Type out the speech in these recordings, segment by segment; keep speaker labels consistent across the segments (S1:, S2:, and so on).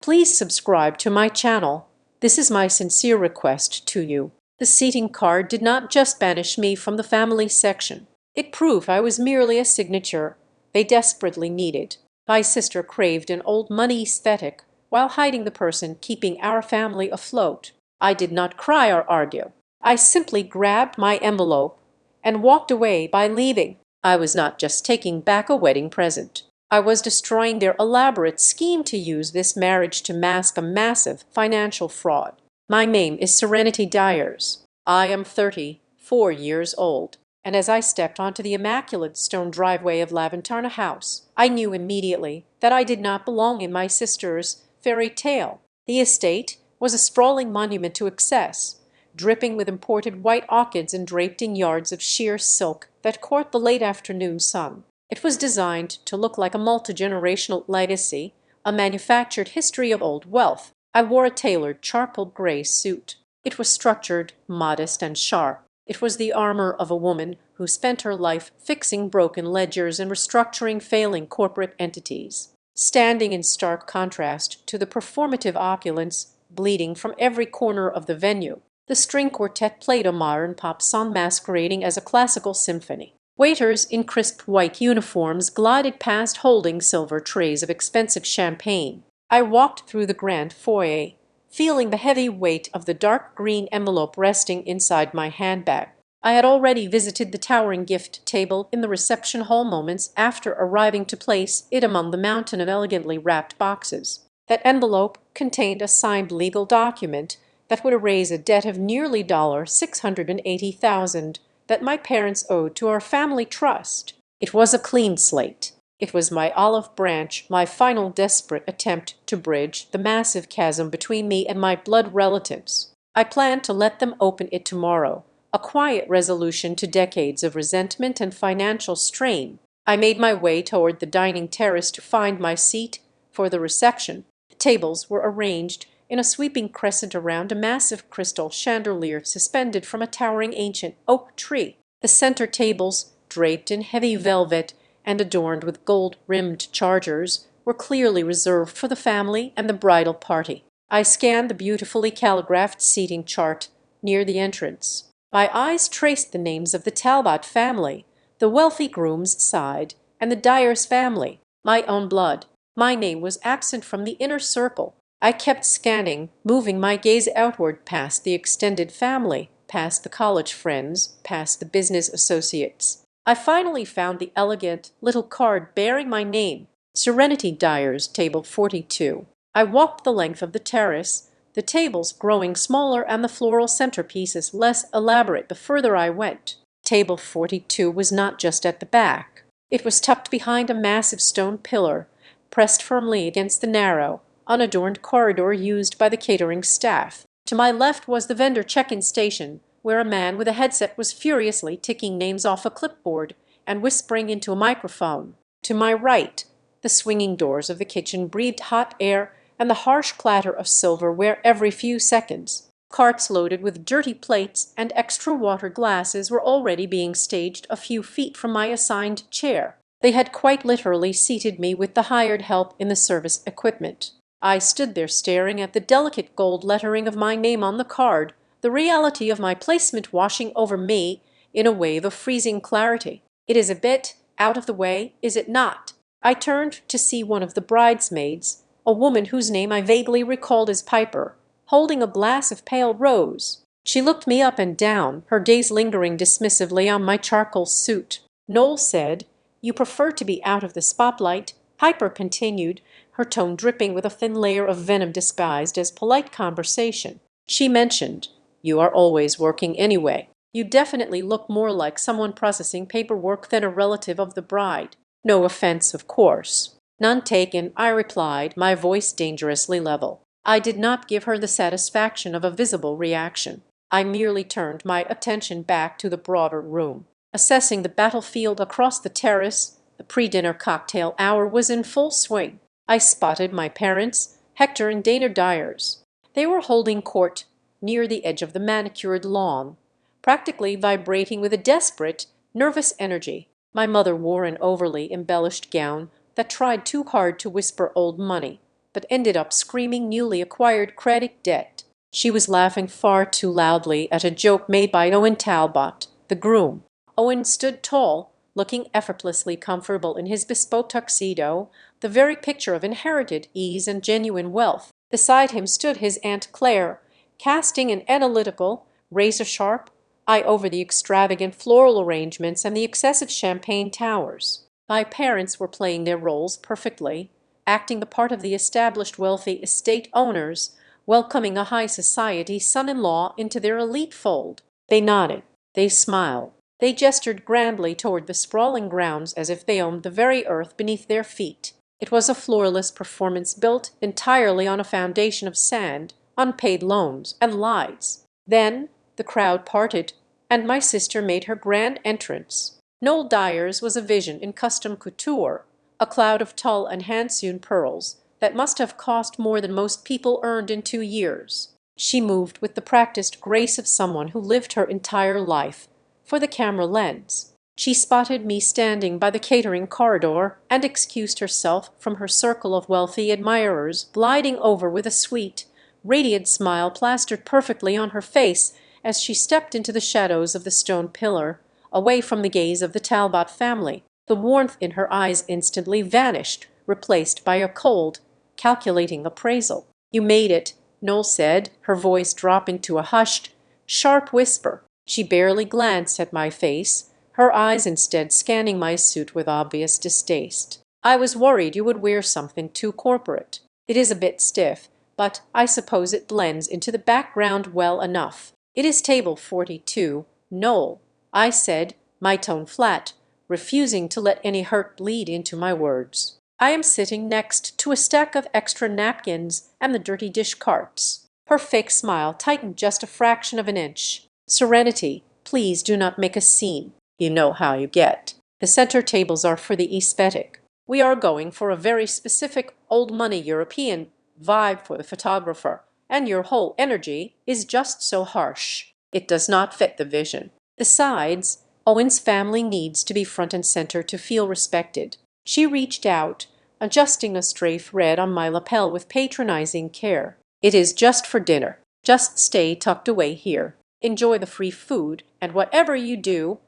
S1: Please subscribe to my channel. This is my sincere request to you. The seating card did not just banish me from the family section. It proved I was merely a signature they desperately needed. My sister craved an old money aesthetic while hiding the person keeping our family afloat. I did not cry or argue. I simply grabbed my envelope and walked away by leaving. I was not just taking back a wedding present. I was destroying their elaborate scheme to use this marriage to mask a massive financial fraud. My name is Serenity Dyers. I am 34 years old, and as I stepped onto the immaculate stone driveway of Laventarna House, I knew immediately that I did not belong in my sister's fairy tale. The estate was a sprawling monument to excess, dripping with imported white orchids and draped in yards of sheer silk that caught the late afternoon sun. It was designed to look like a multi-generational legacy, a manufactured history of old wealth. I wore a tailored charcoal gray suit. It was structured, modest, and sharp. It was the armor of a woman who spent her life fixing broken ledgers and restructuring failing corporate entities. Standing in stark contrast to the performative opulence bleeding from every corner of the venue, the string quartet played a modern pop song masquerading as a classical symphony. Waiters in crisp white uniforms glided past holding silver trays of expensive champagne. I walked through the grand foyer, feeling the heavy weight of the dark green envelope resting inside my handbag. I had already visited the towering gift table in the reception hall moments after arriving to place it among the mountain of elegantly wrapped boxes. That envelope contained a signed legal document that would erase a debt of nearly $680,000 that my parents owed to our family trust. It was a clean slate. It was my olive branch, my final desperate attempt to bridge the massive chasm between me and my blood relatives. I planned to let them open it tomorrow, a quiet resolution to decades of resentment and financial strain. I made my way toward the dining terrace to find my seat for the reception. The tables were arranged in a sweeping crescent around a massive crystal chandelier suspended from a towering ancient oak tree. The center tables, draped in heavy velvet and adorned with gold-rimmed chargers, were clearly reserved for the family and the bridal party. I scanned the beautifully calligraphed seating chart near the entrance. My eyes traced the names of the Talbot family, the wealthy groom's side, and the Dyers family, my own blood. My name was absent from the inner circle. I kept scanning, moving my gaze outward past the extended family, past the college friends, past the business associates. I finally found the elegant little card bearing my name, Serenity Dyers, Table 42. I walked the length of the terrace, the tables growing smaller and the floral centerpieces less elaborate the further I went. Table 42 was not just at the back. It was tucked behind a massive stone pillar, pressed firmly against the narrow, unadorned corridor used by the catering staff. To my left was the vendor check-in station, where a man with a headset was furiously ticking names off a clipboard and whispering into a microphone. To my right, the swinging doors of the kitchen breathed hot air and the harsh clatter of silverware every few seconds. Carts loaded with dirty plates and extra water glasses were already being staged a few feet from my assigned chair. They had quite literally seated me with the hired help in the service equipment. I stood there staring at the delicate gold lettering of my name on the card, the reality of my placement washing over me in a wave of freezing clarity. It is a bit out of the way, is it not? I turned to see one of the bridesmaids, a woman whose name I vaguely recalled as Piper, holding a glass of pale rose. She looked me up and down, her gaze lingering dismissively on my charcoal suit. Noel said, "You prefer to be out of the spotlight," Piper continued, her tone dripping with a thin layer of venom disguised as polite conversation. She mentioned, "You are always working anyway. You definitely look more like someone processing paperwork than a relative of the bride." "No offense, of course." "None taken," I replied, my voice dangerously level. I did not give her the satisfaction of a visible reaction. I merely turned my attention back to the broader room. Assessing the battlefield across the terrace, the pre-dinner cocktail hour was in full swing. I spotted my parents, Hector and Dana Dyers. They were holding court near the edge of the manicured lawn, practically vibrating with a desperate, nervous energy. My mother wore an overly embellished gown that tried too hard to whisper old money. but ended up screaming newly acquired credit debt. She was laughing far too loudly at a joke made by Owen Talbot, the groom. Owen stood tall, looking effortlessly comfortable in his bespoke tuxedo, the very picture of inherited ease and genuine wealth. Beside him stood his Aunt Claire, casting an analytical, razor-sharp eye over the extravagant floral arrangements and the excessive champagne towers. My parents were playing their roles perfectly, acting the part of the established wealthy estate owners, welcoming a high society son-in-law into their elite fold. They nodded, they smiled, they gestured grandly toward the sprawling grounds as if they owned the very earth beneath their feet. It was a floorless performance built entirely on a foundation of sand, unpaid loans, and lies. Then the crowd parted, and my sister made her grand entrance. Noel Dyer's was a vision in custom couture, a cloud of tulle and hand-sewn pearls that must have cost more than most people earned in 2 years. She moved with the practiced grace of someone who lived her entire life for the camera lens. She spotted me standing by the catering corridor and excused herself from her circle of wealthy admirers, gliding over with a sweet, radiant smile plastered perfectly on her face as she stepped into the shadows of the stone pillar, away from the gaze of the Talbot family. The warmth in her eyes instantly vanished, replaced by a cold, calculating appraisal. "You made it," Noel said, her voice dropping to a hushed, sharp whisper. She barely glanced at my face, her eyes instead scanning my suit with obvious distaste. "I was worried you would wear something too corporate. It is a bit stiff, but I suppose it blends into the background well enough." "It is table 42, Noel," I said, my tone flat, refusing to let any hurt bleed into my words. "I am sitting next to a stack of extra napkins and the dirty dish carts." Her fake smile tightened just a fraction of an inch. "Serenity, please do not make a scene. You know how you get. The center tables are for the aesthetic. We are going for a very specific old-money European vibe for the photographer, and your whole energy is just so harsh. It does not fit the vision. Besides, Owen's family needs to be front and center to feel respected." She reached out, adjusting a stray thread on my lapel with patronizing care. "It is just for dinner. Just stay tucked away here. Enjoy the free food, and whatever you do,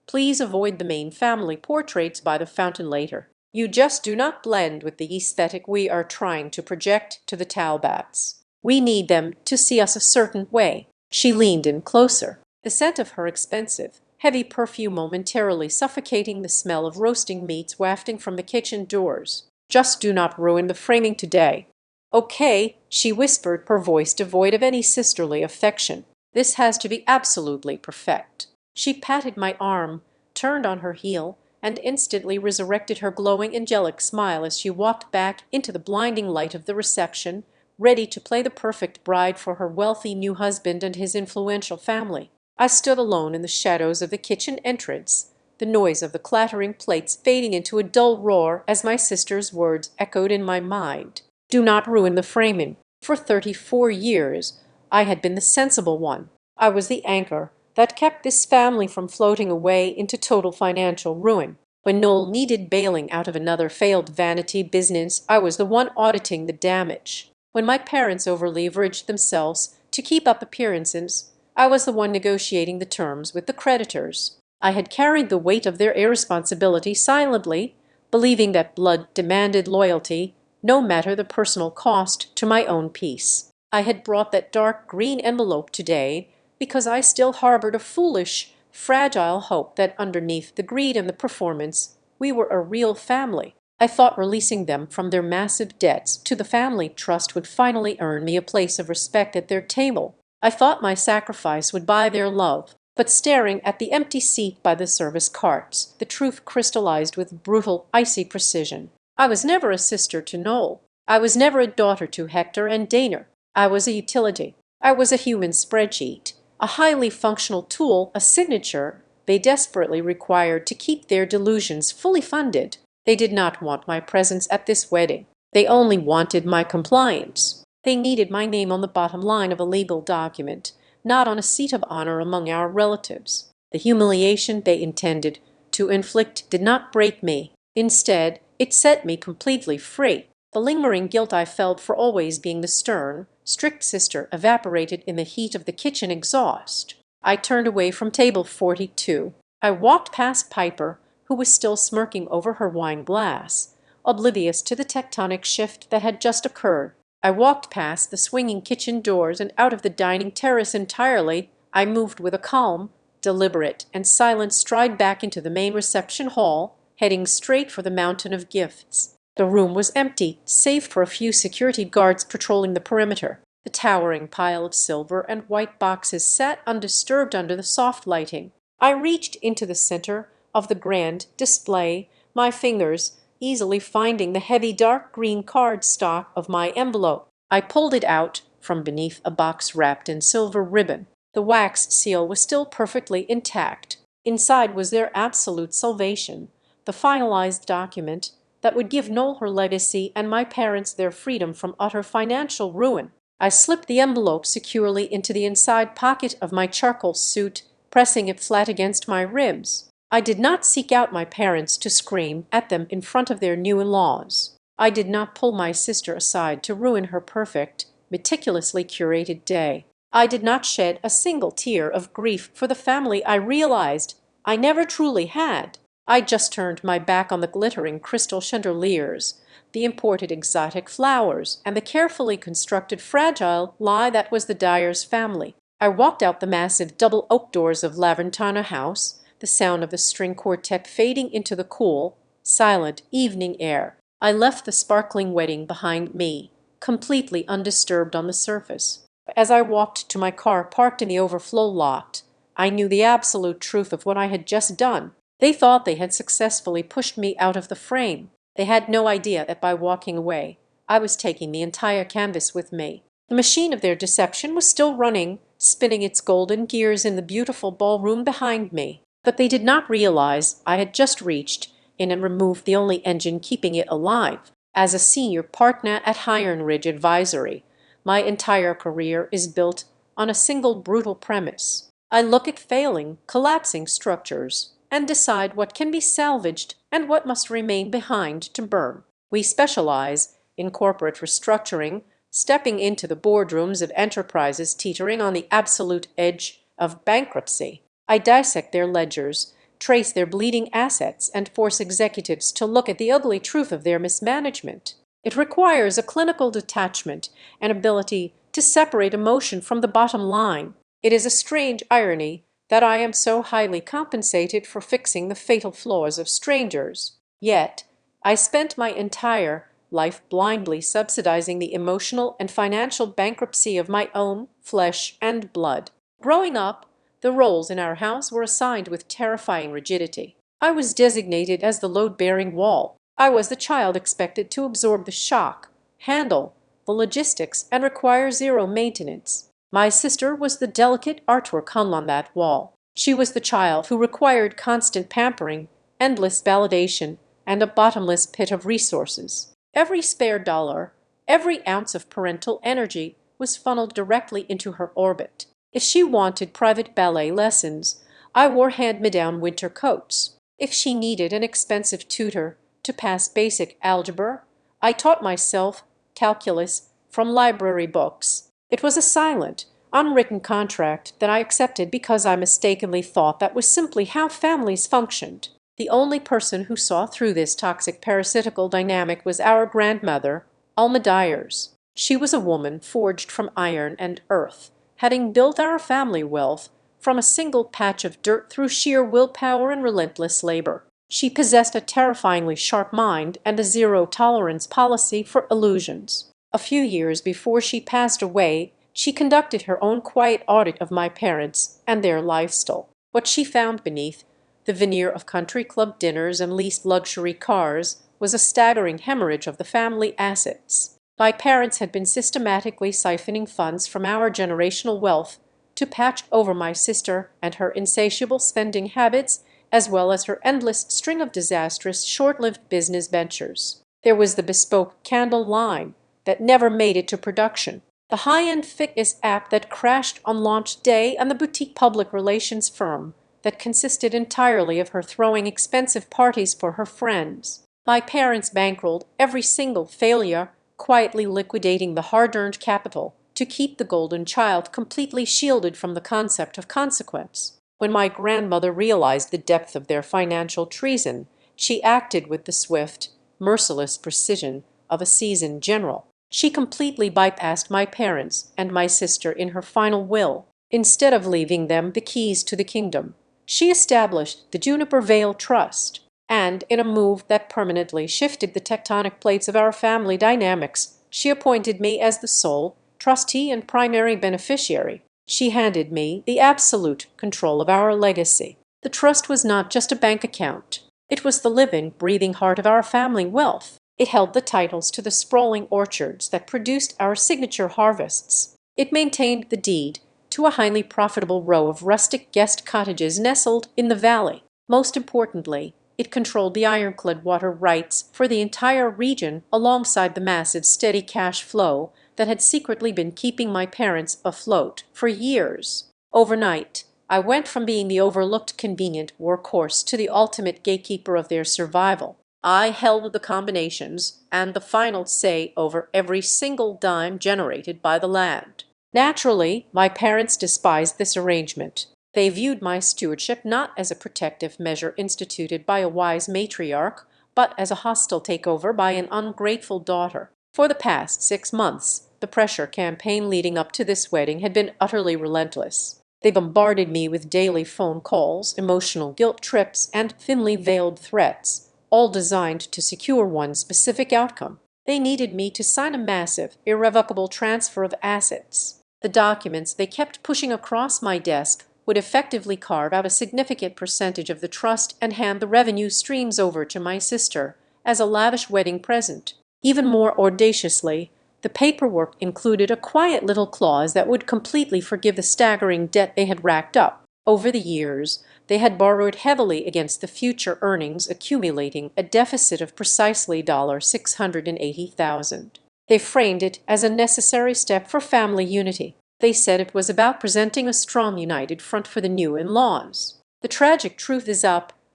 S1: please avoid the main family portraits by the fountain later. You just do not blend with the aesthetic we are trying to project to the Talbots. We need them to see us a certain way." She leaned in closer, the scent of her expensive, heavy perfume momentarily suffocating the smell of roasting meats wafting from the kitchen doors. "Just do not ruin the framing today." "Okay," she whispered, her voice devoid of any sisterly affection. "This has to be absolutely perfect." She patted my arm, turned on her heel, and instantly resurrected her glowing angelic smile as she walked back into the blinding light of the reception, ready to play the perfect bride for her wealthy new husband and his influential family. I stood alone in the shadows of the kitchen entrance, the noise of the clattering plates fading into a dull roar as my sister's words echoed in my mind. Do not ruin the framing. For 34 years I had been the sensible one. I was the anchor that kept this family from floating away into total financial ruin. When Noel needed bailing out of another failed vanity business, I was the one auditing the damage. When my parents over-leveraged themselves to keep up appearances, I was the one negotiating the terms with the creditors. I had carried the weight of their irresponsibility silently, believing that blood demanded loyalty, no matter the personal cost to my own peace. I had brought that dark green envelope today because I still harbored a foolish, fragile hope that underneath the greed and the performance, we were a real family. I thought releasing them from their massive debts to the family trust would finally earn me a place of respect at their table. I thought my sacrifice would buy their love. But staring at the empty seat by the service carts, the truth crystallized with brutal, icy precision. I was never a sister to Noel. I was never a daughter to Hector and Dana. I was a utility. I was a human spreadsheet, a highly functional tool, a signature they desperately required to keep their delusions fully funded. They did not want my presence at this wedding. They only wanted my compliance. They needed my name on the bottom line of a legal document, not on a seat of honor among our relatives. The humiliation they intended to inflict did not break me. Instead, it set me completely free. The lingering guilt I felt for always being the stern, strict sister evaporated in the heat of the kitchen exhaust. I turned away from table 42. I walked past Piper, who was still smirking over her wine glass, oblivious to the tectonic shift that had just occurred. I walked past the swinging kitchen doors and out of the dining terrace entirely. I moved with a calm, deliberate, and silent stride back into the main reception hall, heading straight for the mountain of gifts. The room was empty, save for a few security guards patrolling the perimeter. The towering pile of silver and white boxes sat undisturbed under the soft lighting. I reached into the center of the grand display, my fingers easily finding the heavy dark green card stock of my envelope. I pulled it out from beneath a box wrapped in silver ribbon. The wax seal was still perfectly intact. Inside was their absolute salvation, the finalized document that would give Noel her legacy and my parents their freedom from utter financial ruin. I slipped the envelope securely into the inside pocket of my charcoal suit, pressing it flat against my ribs. I did not seek out my parents to scream at them in front of their new in-laws. I did not pull my sister aside to ruin her perfect, meticulously curated day. I did not shed a single tear of grief for the family I realized I never truly had. I just turned my back on the glittering crystal chandeliers, the imported exotic flowers, and the carefully constructed fragile lie that was the Dyer's family. I walked out the massive double oak doors of Laventana House, the sound of the string quartet fading into the cool, silent evening air. I left the sparkling wedding behind me, completely undisturbed on the surface. As I walked to my car parked in the overflow lot, I knew the absolute truth of what I had just done. They thought they had successfully pushed me out of the frame. They had no idea that by walking away, I was taking the entire canvas with me. The machine of their deception was still running, spinning its golden gears in the beautiful ballroom behind me. But they did not realize I had just reached in and removed the only engine keeping it alive. As a senior partner at Iron Ridge Advisory, my entire career is built on a single brutal premise. I look at failing, collapsing structures and decide what can be salvaged and what must remain behind to burn. We specialize in corporate restructuring, stepping into the boardrooms of enterprises teetering on the absolute edge of bankruptcy. I dissect their ledgers, trace their bleeding assets, and force executives to look at the ugly truth of their mismanagement. It requires a clinical detachment and ability to separate emotion from the bottom line. It is a strange irony that I am so highly compensated for fixing the fatal flaws of strangers. Yet, I spent my entire life blindly subsidizing the emotional and financial bankruptcy of my own flesh and blood. Growing up, the roles in our house were assigned with terrifying rigidity. I was designated as the load-bearing wall. I was the child expected to absorb the shock, handle the logistics, and require zero maintenance. My sister was the delicate artwork hung on that wall. She was the child who required constant pampering, endless validation, and a bottomless pit of resources. Every spare dollar, every ounce of parental energy was funneled directly into her orbit. If she wanted private ballet lessons, I wore hand-me-down winter coats. If she needed an expensive tutor to pass basic algebra, I taught myself calculus from library books. It was a silent, unwritten contract that I accepted because I mistakenly thought that was simply how families functioned. The only person who saw through this toxic parasitical dynamic was our grandmother, Alma Dyers. She was a woman forged from iron and earth, having built our family wealth from a single patch of dirt through sheer willpower and relentless labor. She possessed a terrifyingly sharp mind and a zero-tolerance policy for illusions. A few years before she passed away, she conducted her own quiet audit of my parents and their lifestyle. What she found beneath the veneer of country club dinners and leased luxury cars was a staggering hemorrhage of the family assets. My parents had been systematically siphoning funds from our generational wealth to patch over my sister and her insatiable spending habits, as well as her endless string of disastrous, short-lived business ventures. There was the bespoke candle line that never made it to production, the high-end fitness app that crashed on launch day, and the boutique public relations firm that consisted entirely of her throwing expensive parties for her friends. My parents bankrolled every single failure, quietly liquidating the hard-earned capital to keep the golden child completely shielded from the concept of consequence. When my grandmother realized the depth of their financial treason, she acted with the swift, merciless precision of a seasoned general. She completely bypassed my parents and my sister in her final will. Instead of leaving them the keys to the kingdom, she established the Juniper Vale Trust, and in a move that permanently shifted the tectonic plates of our family dynamics, she appointed me as the sole trustee and primary beneficiary. She handed me the absolute control of our legacy. The trust was not just a bank account. It was the living, breathing heart of our family wealth. It held the titles to the sprawling orchards that produced our signature harvests. It maintained the deed to a highly profitable row of rustic guest cottages nestled in the valley. Most importantly, it controlled the ironclad water rights for the entire region alongside the massive steady cash flow that had secretly been keeping my parents afloat for years. Overnight, I went from being the overlooked convenient workhorse to the ultimate gatekeeper of their survival. I held the combinations and the final say over every single dime generated by the land. Naturally, my parents despised this arrangement. They viewed my stewardship not as a protective measure instituted by a wise matriarch, but as a hostile takeover by an ungrateful daughter. For the past 6 months, the pressure campaign leading up to this wedding had been utterly relentless. They bombarded me with daily phone calls, emotional guilt trips, and thinly veiled threats, all designed to secure one specific outcome. They needed me to sign a massive, irrevocable transfer of assets. The documents they kept pushing across my desk would effectively carve out a significant percentage of the trust and hand the revenue streams over to my sister as a lavish wedding present. Even more audaciously, the paperwork included a quiet little clause that would completely forgive the staggering debt they had racked up. Over the years, they had borrowed heavily against the future earnings, accumulating a deficit of precisely $680,000. They framed it as a necessary step for family unity. They said it was about presenting a strong, united front for the new in-laws. The tragic truth is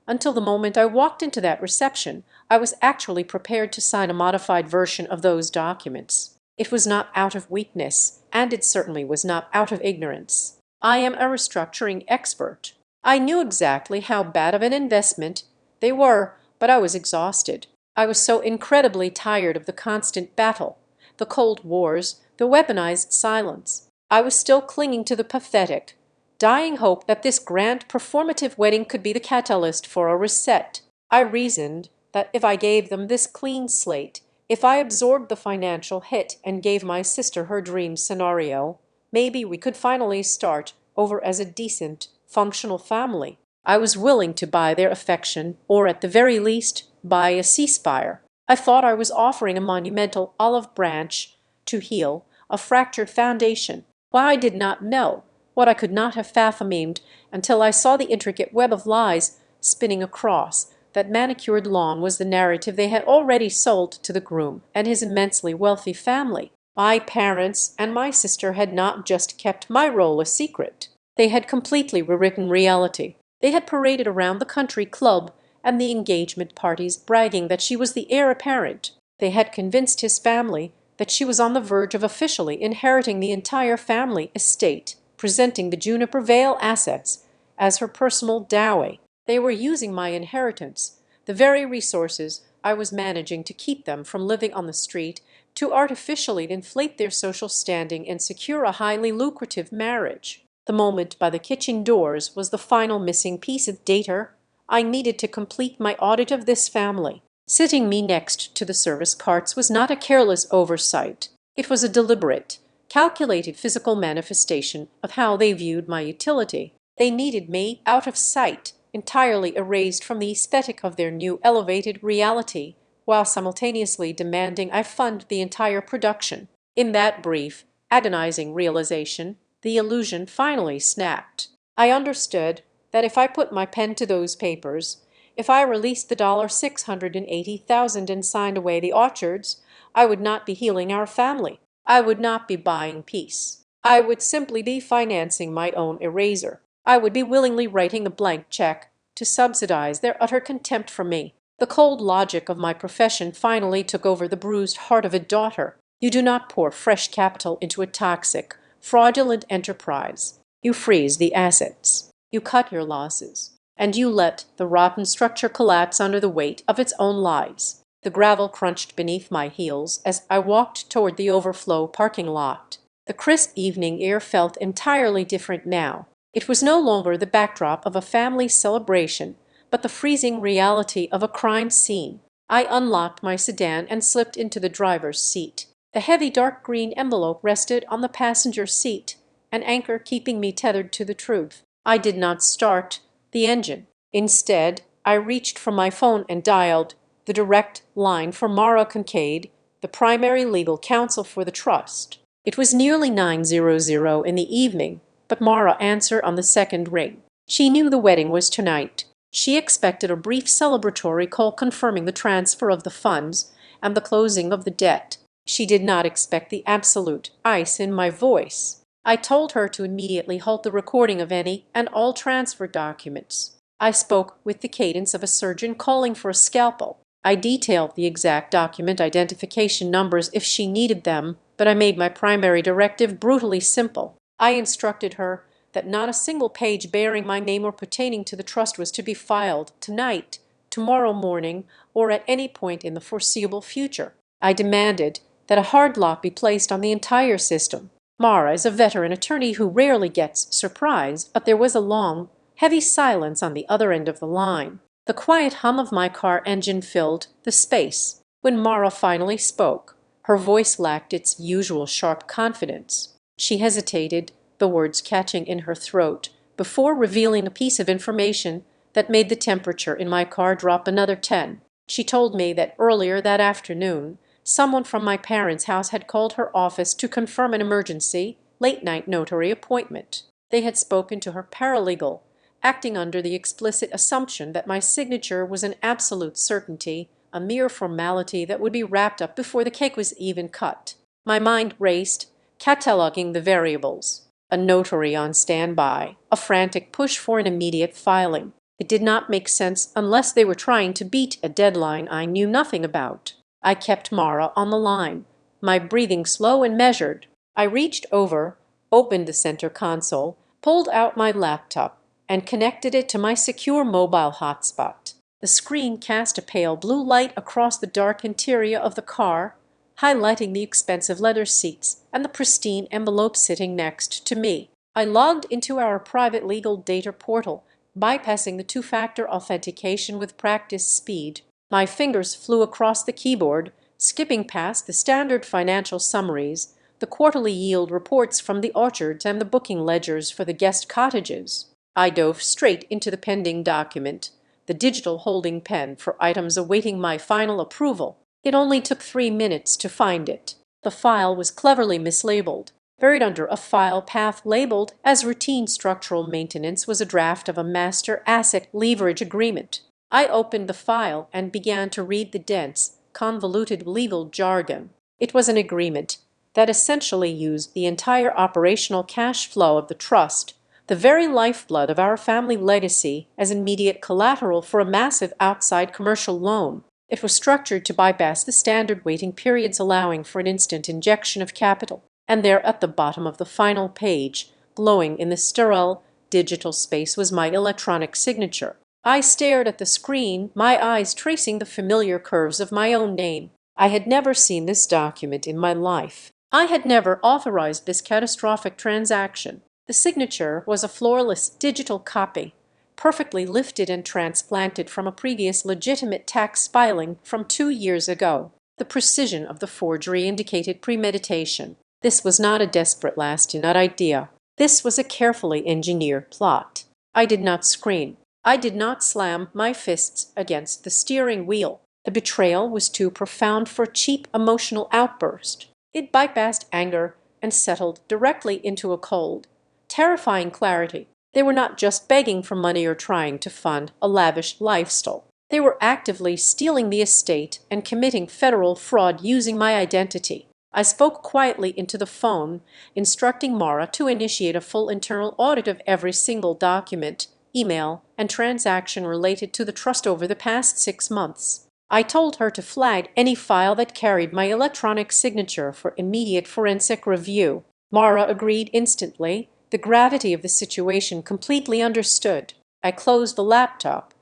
S1: until the moment I walked into that reception, I was actually prepared to sign a modified version of those documents. It was not out of weakness, and it certainly was not out of ignorance. I am a restructuring expert. I knew exactly how bad of an investment they were, but I was exhausted. I was so incredibly tired of the constant battle, the cold wars, the weaponized silence. I was still clinging to the pathetic, dying hope that this grand performative wedding could be the catalyst for a reset. I reasoned that if I gave them this clean slate, if I absorbed the financial hit and gave my sister her dream scenario, maybe we could finally start over as a decent, functional family. I was willing to buy their affection, or at the very least, buy a ceasefire. I thought I was offering a monumental olive branch to heal a fractured foundation. Why, I did not know, what I could not have fathomed until I saw the intricate web of lies spinning across that manicured lawn was the narrative they had already sold to the groom and his immensely wealthy family. My parents and my sister had not just kept my role a secret. They had completely rewritten reality. They had paraded around the country club and the engagement parties bragging that she was the heir apparent. They had convinced his family that she was on the verge of officially inheriting the entire family estate, presenting the Juniper Vale assets as her personal dowry. They were using my inheritance, the very resources I was managing to keep them from living on the street, to artificially inflate their social standing and secure a highly lucrative marriage. The moment by the kitchen doors was the final missing piece of data I needed to complete my audit of this family. Sitting me next to the service carts was not a careless oversight. It was a deliberate, calculated physical manifestation of how they viewed my utility. They needed me out of sight, entirely erased from the aesthetic of their new elevated reality, while simultaneously demanding I fund the entire production. In that brief, agonizing realization, the illusion finally snapped. I understood that if I put my pen to those papers, if I released the $680,000 and signed away the orchards, I would not be healing our family. I would not be buying peace. I would simply be financing my own erasure. I would be willingly writing a blank check to subsidize their utter contempt for me. The cold logic of my profession finally took over the bruised heart of a daughter. You do not pour fresh capital into a toxic, fraudulent enterprise. You freeze the assets. You cut your losses. And you let the rotten structure collapse under the weight of its own lies. The gravel crunched beneath my heels as I walked toward the overflow parking lot. The crisp evening air felt entirely different now. It was no longer the backdrop of a family celebration, but the freezing reality of a crime scene. I unlocked my sedan and slipped into the driver's seat. The heavy dark green envelope rested on the passenger seat, an anchor keeping me tethered to the truth. I did not start the engine. Instead, I reached for my phone and dialed the direct line for Mara Kincaid, the primary legal counsel for the trust. It was nearly 9:00 in the evening, but Mara answered on the second ring. She knew the wedding was tonight. She expected a brief celebratory call confirming the transfer of the funds and the closing of the debt. She did not expect the absolute ice in my voice. I told her to immediately halt the recording of any and all transfer documents. I spoke with the cadence of a surgeon calling for a scalpel. I detailed the exact document identification numbers if she needed them, but I made my primary directive brutally simple. I instructed her that not a single page bearing my name or pertaining to the trust was to be filed tonight, tomorrow morning, or at any point in the foreseeable future. I demanded that a hard lock be placed on the entire system. Mara is a veteran attorney who rarely gets surprised, but there was a long, heavy silence on the other end of the line. The quiet hum of my car engine filled the space. When Mara finally spoke, her voice lacked its usual sharp confidence. She hesitated, the words catching in her throat, before revealing a piece of information that made the temperature in my car drop another 10. She told me that earlier that afternoon, someone from my parents' house had called her office to confirm an emergency, late-night notary appointment. They had spoken to her paralegal, acting under the explicit assumption that my signature was an absolute certainty, a mere formality that would be wrapped up before the cake was even cut. My mind raced, cataloging the variables. A notary on standby, a frantic push for an immediate filing. It did not make sense unless they were trying to beat a deadline I knew nothing about. I kept Mara on the line, my breathing slow and measured. I reached over, opened the center console, pulled out my laptop, and connected it to my secure mobile hotspot. The screen cast a pale blue light across the dark interior of the car, highlighting the expensive leather seats and the pristine envelope sitting next to me. I logged into our private legal data portal, bypassing the two-factor authentication with practice speed. My fingers flew across the keyboard, skipping past the standard financial summaries, the quarterly yield reports from the orchards, and the booking ledgers for the guest cottages. I dove straight into the pending document, the digital holding pen for items awaiting my final approval. It only took 3 minutes to find it. The file was cleverly mislabeled. Buried under a file path labeled as routine structural maintenance was a draft of a master asset leverage agreement. I opened the file and began to read the dense, convoluted legal jargon. It was an agreement that essentially used the entire operational cash flow of the trust, the very lifeblood of our family legacy, as immediate collateral for a massive outside commercial loan. It was structured to bypass the standard waiting periods, allowing for an instant injection of capital. And there at the bottom of the final page, glowing in the sterile digital space, was my electronic signature. I stared at the screen, my eyes tracing the familiar curves of my own name. I had never seen this document in my life. I had never authorized this catastrophic transaction. The signature was a flawless digital copy, perfectly lifted and transplanted from a previous legitimate tax filing from 2 years ago. The precision of the forgery indicated premeditation. This was not a desperate last-minute idea. This was a carefully engineered plot. I did not scream. I did not slam my fists against the steering wheel. The betrayal was too profound for a cheap emotional outburst. It bypassed anger and settled directly into a cold, terrifying clarity. They were not just begging for money or trying to fund a lavish lifestyle. They were actively stealing the estate and committing federal fraud using my identity. I spoke quietly into the phone, instructing Mara to initiate a full internal audit of every single document, email, and transaction related to the trust over the past 6 months. I told her to flag any file that carried my electronic signature for immediate forensic review. Mara agreed instantly, the gravity of the situation completely understood. I closed the laptop,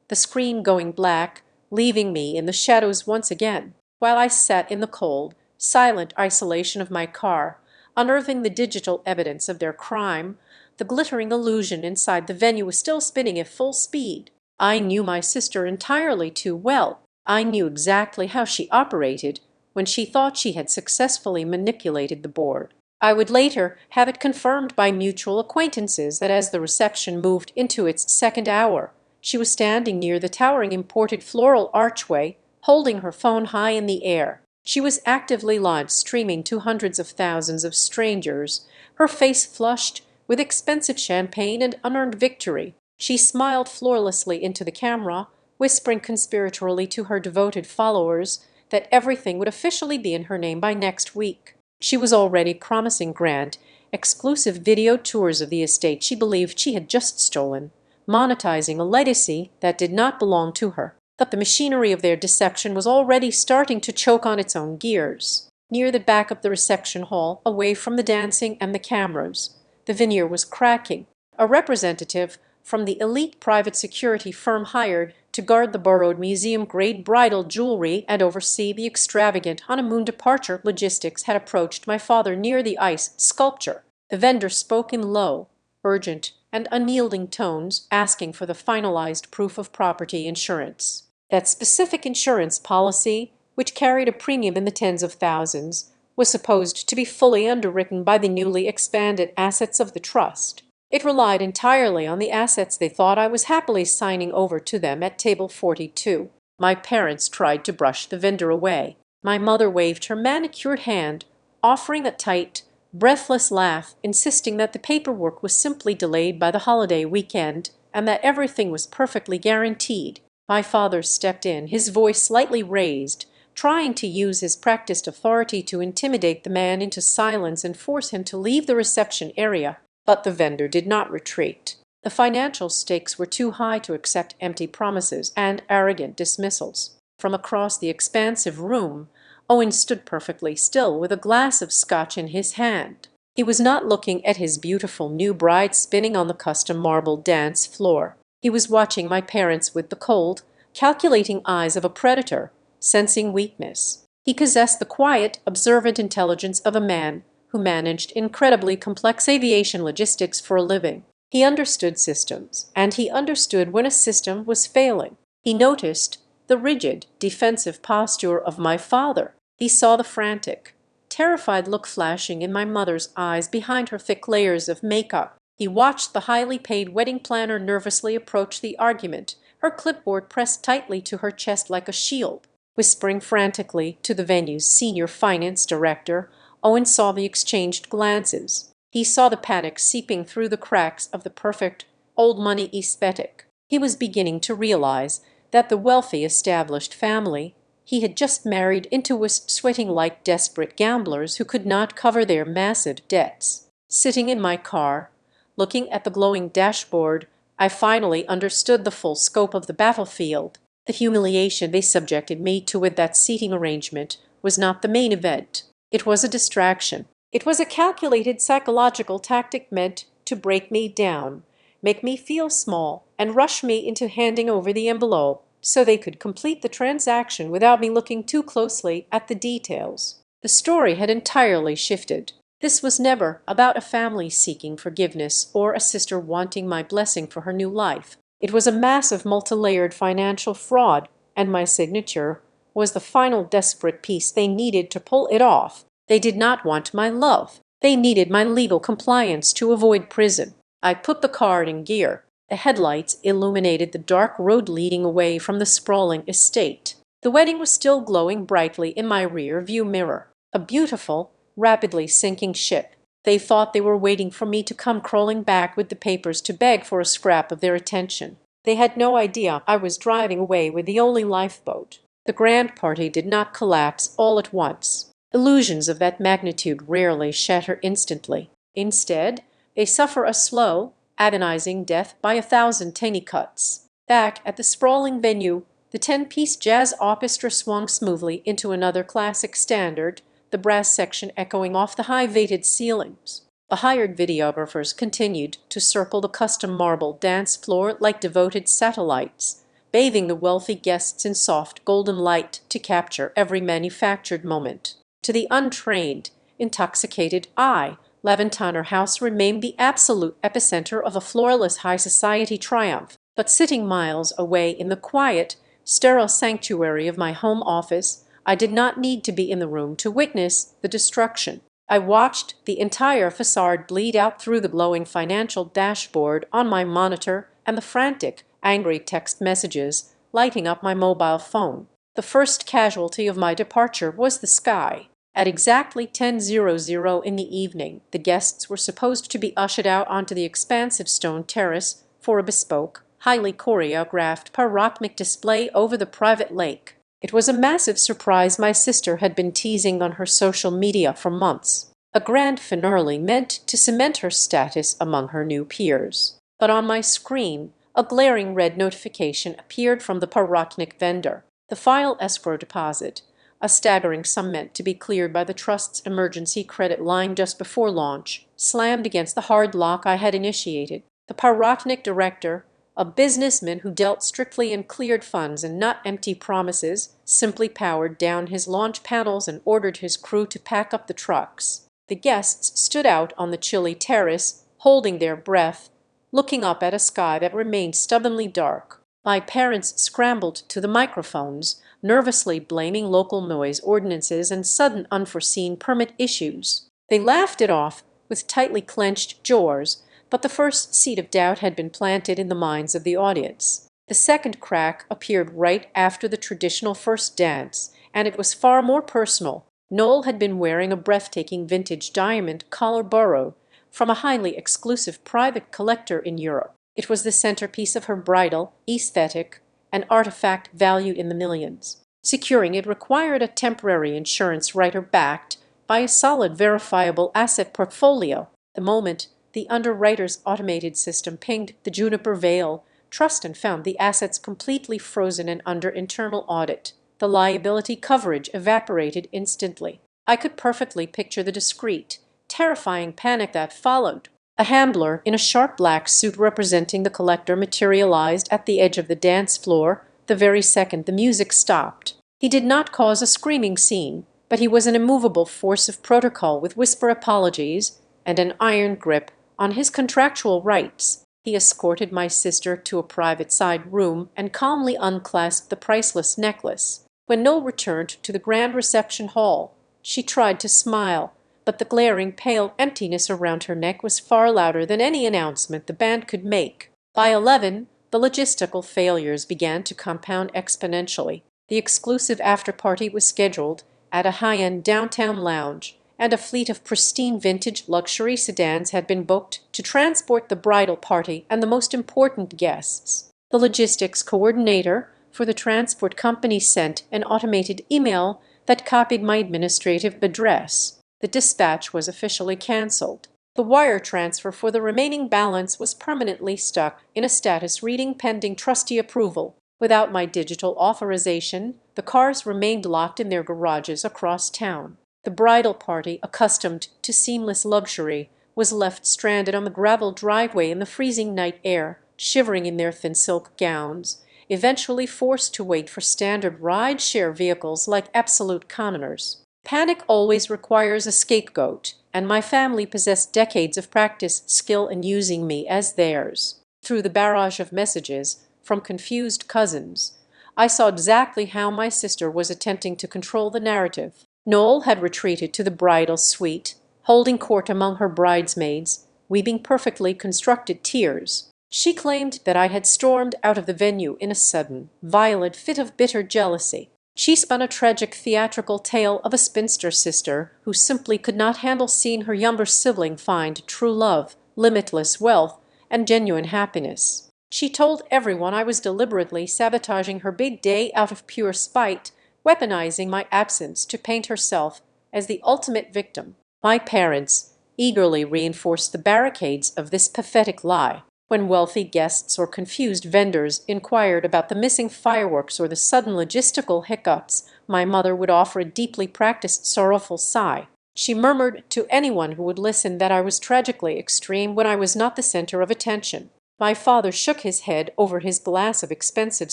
S1: the screen going black, leaving me in the shadows once again, while I sat in the cold, silent isolation of my car, unearthing the digital evidence of their crime. The glittering illusion inside the venue was still spinning at full speed. I knew my sister entirely too well. I knew exactly how she operated when she thought she had successfully manipulated the board. I would later have it confirmed by mutual acquaintances that as the reception moved into its second hour, she was standing near the towering imported floral archway, holding her phone high in the air. She was actively live streaming to hundreds of thousands of strangers, her face flushed with expensive champagne and unearned victory. She smiled flawlessly into the camera, whispering conspiratorially to her devoted followers that everything would officially be in her name by next week. She was already promising grand, exclusive video tours of the estate she believed she had just stolen, monetizing a legacy that did not belong to her. But the machinery of their deception was already starting to choke on its own gears. Near the back of the reception hall, away from the dancing and the cameras, the veneer was cracking. A representative from the elite private security firm hired to guard the borrowed museum-grade bridal jewelry and oversee the extravagant honeymoon departure logistics had approached my father near the ice sculpture. The vendor spoke in low, urgent, and unyielding tones, asking for the finalized proof of property insurance. That specific insurance policy, which carried a premium in the tens of thousands, was supposed to be fully underwritten by the newly expanded assets of the trust. It relied entirely on the assets they thought I was happily signing over to them at table 42. My parents tried to brush the vendor away. My mother waved her manicured hand, offering a tight, breathless laugh, insisting that the paperwork was simply delayed by the holiday weekend and that everything was perfectly guaranteed. My father stepped in, his voice slightly raised, trying to use his practiced authority to intimidate the man into silence and force him to leave the reception area. But the vendor did not retreat. The financial stakes were too high to accept empty promises and arrogant dismissals. From across the expansive room, Owen stood perfectly still with a glass of scotch in his hand. He was not looking at his beautiful new bride spinning on the custom marble dance floor. He was watching my parents with the cold, calculating eyes of a predator, sensing weakness. He possessed the quiet, observant intelligence of a man who managed incredibly complex aviation logistics for a living. He understood systems, and he understood when a system was failing. He noticed the rigid, defensive posture of my father. He saw the frantic, terrified look flashing in my mother's eyes behind her thick layers of makeup. He watched the highly paid wedding planner nervously approach the argument, her clipboard pressed tightly to her chest like a shield. Whispering frantically to the venue's senior finance director, Owen saw the exchanged glances. He saw the panic seeping through the cracks of the perfect, old money aesthetic. He was beginning to realize that the wealthy established family he had just married into was sweating like desperate gamblers who could not cover their massive debts. Sitting in my car, looking at the glowing dashboard, I finally understood the full scope of the battlefield. The humiliation they subjected me to with that seating arrangement was not the main event. It was a distraction. It was a calculated psychological tactic meant to break me down, make me feel small, and rush me into handing over the envelope so they could complete the transaction without me looking too closely at the details. The story had entirely shifted. This was never about a family seeking forgiveness or a sister wanting my blessing for her new life. It was a massive multi-layered financial fraud, and my signature was the final desperate piece they needed to pull it off. They did not want my love. They needed my legal compliance to avoid prison. I put the car in gear. The headlights illuminated the dark road leading away from the sprawling estate. The wedding was still glowing brightly in my rear view mirror. A beautiful, rapidly sinking ship. They thought they were waiting for me to come crawling back with the papers to beg for a scrap of their attention. They had no idea I was driving away with the only lifeboat. The grand party did not collapse all at once. Illusions of that magnitude rarely shatter instantly. Instead, they suffer a slow, agonizing death by 1,000 tiny cuts. Back at the sprawling venue, the 10-piece jazz orchestra swung smoothly into another classic standard, the brass section echoing off the high-vated ceilings. The hired videographers continued to circle the custom marble dance floor like devoted satellites, bathing the wealthy guests in soft golden light to capture every manufactured moment. To the untrained, intoxicated eye, Levantiner House remained the absolute epicenter of a floorless high society triumph, but sitting miles away in the quiet, sterile sanctuary of my home office, I did not need to be in the room to witness the destruction. I watched the entire facade bleed out through the glowing financial dashboard on my monitor and the frantic, angry text messages lighting up my mobile phone. The first casualty of my departure was the sky. At exactly 10:00 in the evening, the guests were supposed to be ushered out onto the expansive stone terrace for a bespoke, highly choreographed pyrotechnic display over the private lake. It was a massive surprise my sister had been teasing on her social media for months, a grand finale meant to cement her status among her new peers. But on my screen, a glaring red notification appeared from the pyrotechnic vendor. The file escrow deposit, a staggering sum meant to be cleared by the trust's emergency credit line just before launch, slammed against the hard lock I had initiated. The pyrotechnic director, a businessman who dealt strictly in cleared funds and not empty promises, simply powered down his launch panels and ordered his crew to pack up the trucks. The guests stood out on the chilly terrace, holding their breath, looking up at a sky that remained stubbornly dark. My parents scrambled to the microphones, nervously blaming local noise ordinances and sudden unforeseen permit issues. They laughed it off with tightly clenched jaws, but the first seed of doubt had been planted in the minds of the audience. The second crack appeared right after the traditional first dance, and it was far more personal. Noel had been wearing a breathtaking vintage diamond collar borrowed from a highly exclusive private collector in Europe. It was the centerpiece of her bridal, aesthetic, an artifact valued in the millions. Securing it required a temporary insurance writer backed by a solid verifiable asset portfolio. The moment the underwriter's automated system pinged the Juniper Vale trust and found the assets completely frozen and under internal audit, the liability coverage evaporated instantly. I could perfectly picture the discreet, terrifying panic that followed. A handler in a sharp black suit representing the collector materialized at the edge of the dance floor the very second the music stopped. He did not cause a screaming scene, but he was an immovable force of protocol with whisper apologies and an iron grip on his contractual rights. He escorted my sister to a private side room and calmly unclasped the priceless necklace. When Noel returned to the grand reception hall, she tried to smile, but the glaring pale emptiness around her neck was far louder than any announcement the band could make. By 11, the logistical failures began to compound exponentially. The exclusive after-party was scheduled at a high-end downtown lounge, and a fleet of pristine vintage luxury sedans had been booked to transport the bridal party and the most important guests. The logistics coordinator for the transport company sent an automated email that copied my administrative address. The dispatch was officially canceled. The wire transfer for the remaining balance was permanently stuck in a status reading pending trustee approval. Without my digital authorization, the cars remained locked in their garages across town. The bridal party, accustomed to seamless luxury, was left stranded on the gravel driveway in the freezing night air, shivering in their thin silk gowns, eventually forced to wait for standard ride-share vehicles like absolute commoners. Panic always requires a scapegoat, and my family possessed decades of practice, skill in using me as theirs. Through the barrage of messages from confused cousins, I saw exactly how my sister was attempting to control the narrative. Noel had retreated to the bridal suite, holding court among her bridesmaids, weeping perfectly constructed tears. She claimed that I had stormed out of the venue in a sudden, violent fit of bitter jealousy. She spun a tragic theatrical tale of a spinster sister who simply could not handle seeing her younger sibling find true love, limitless wealth, and genuine happiness. She told everyone I was deliberately sabotaging her big day out of pure spite, weaponizing my absence to paint herself as the ultimate victim. My parents eagerly reinforced the barricades of this pathetic lie. When wealthy guests or confused vendors inquired about the missing fireworks or the sudden logistical hiccups, my mother would offer a deeply practiced sorrowful sigh. She murmured to anyone who would listen that I was tragically extreme when I was not the center of attention. My father shook his head over his glass of expensive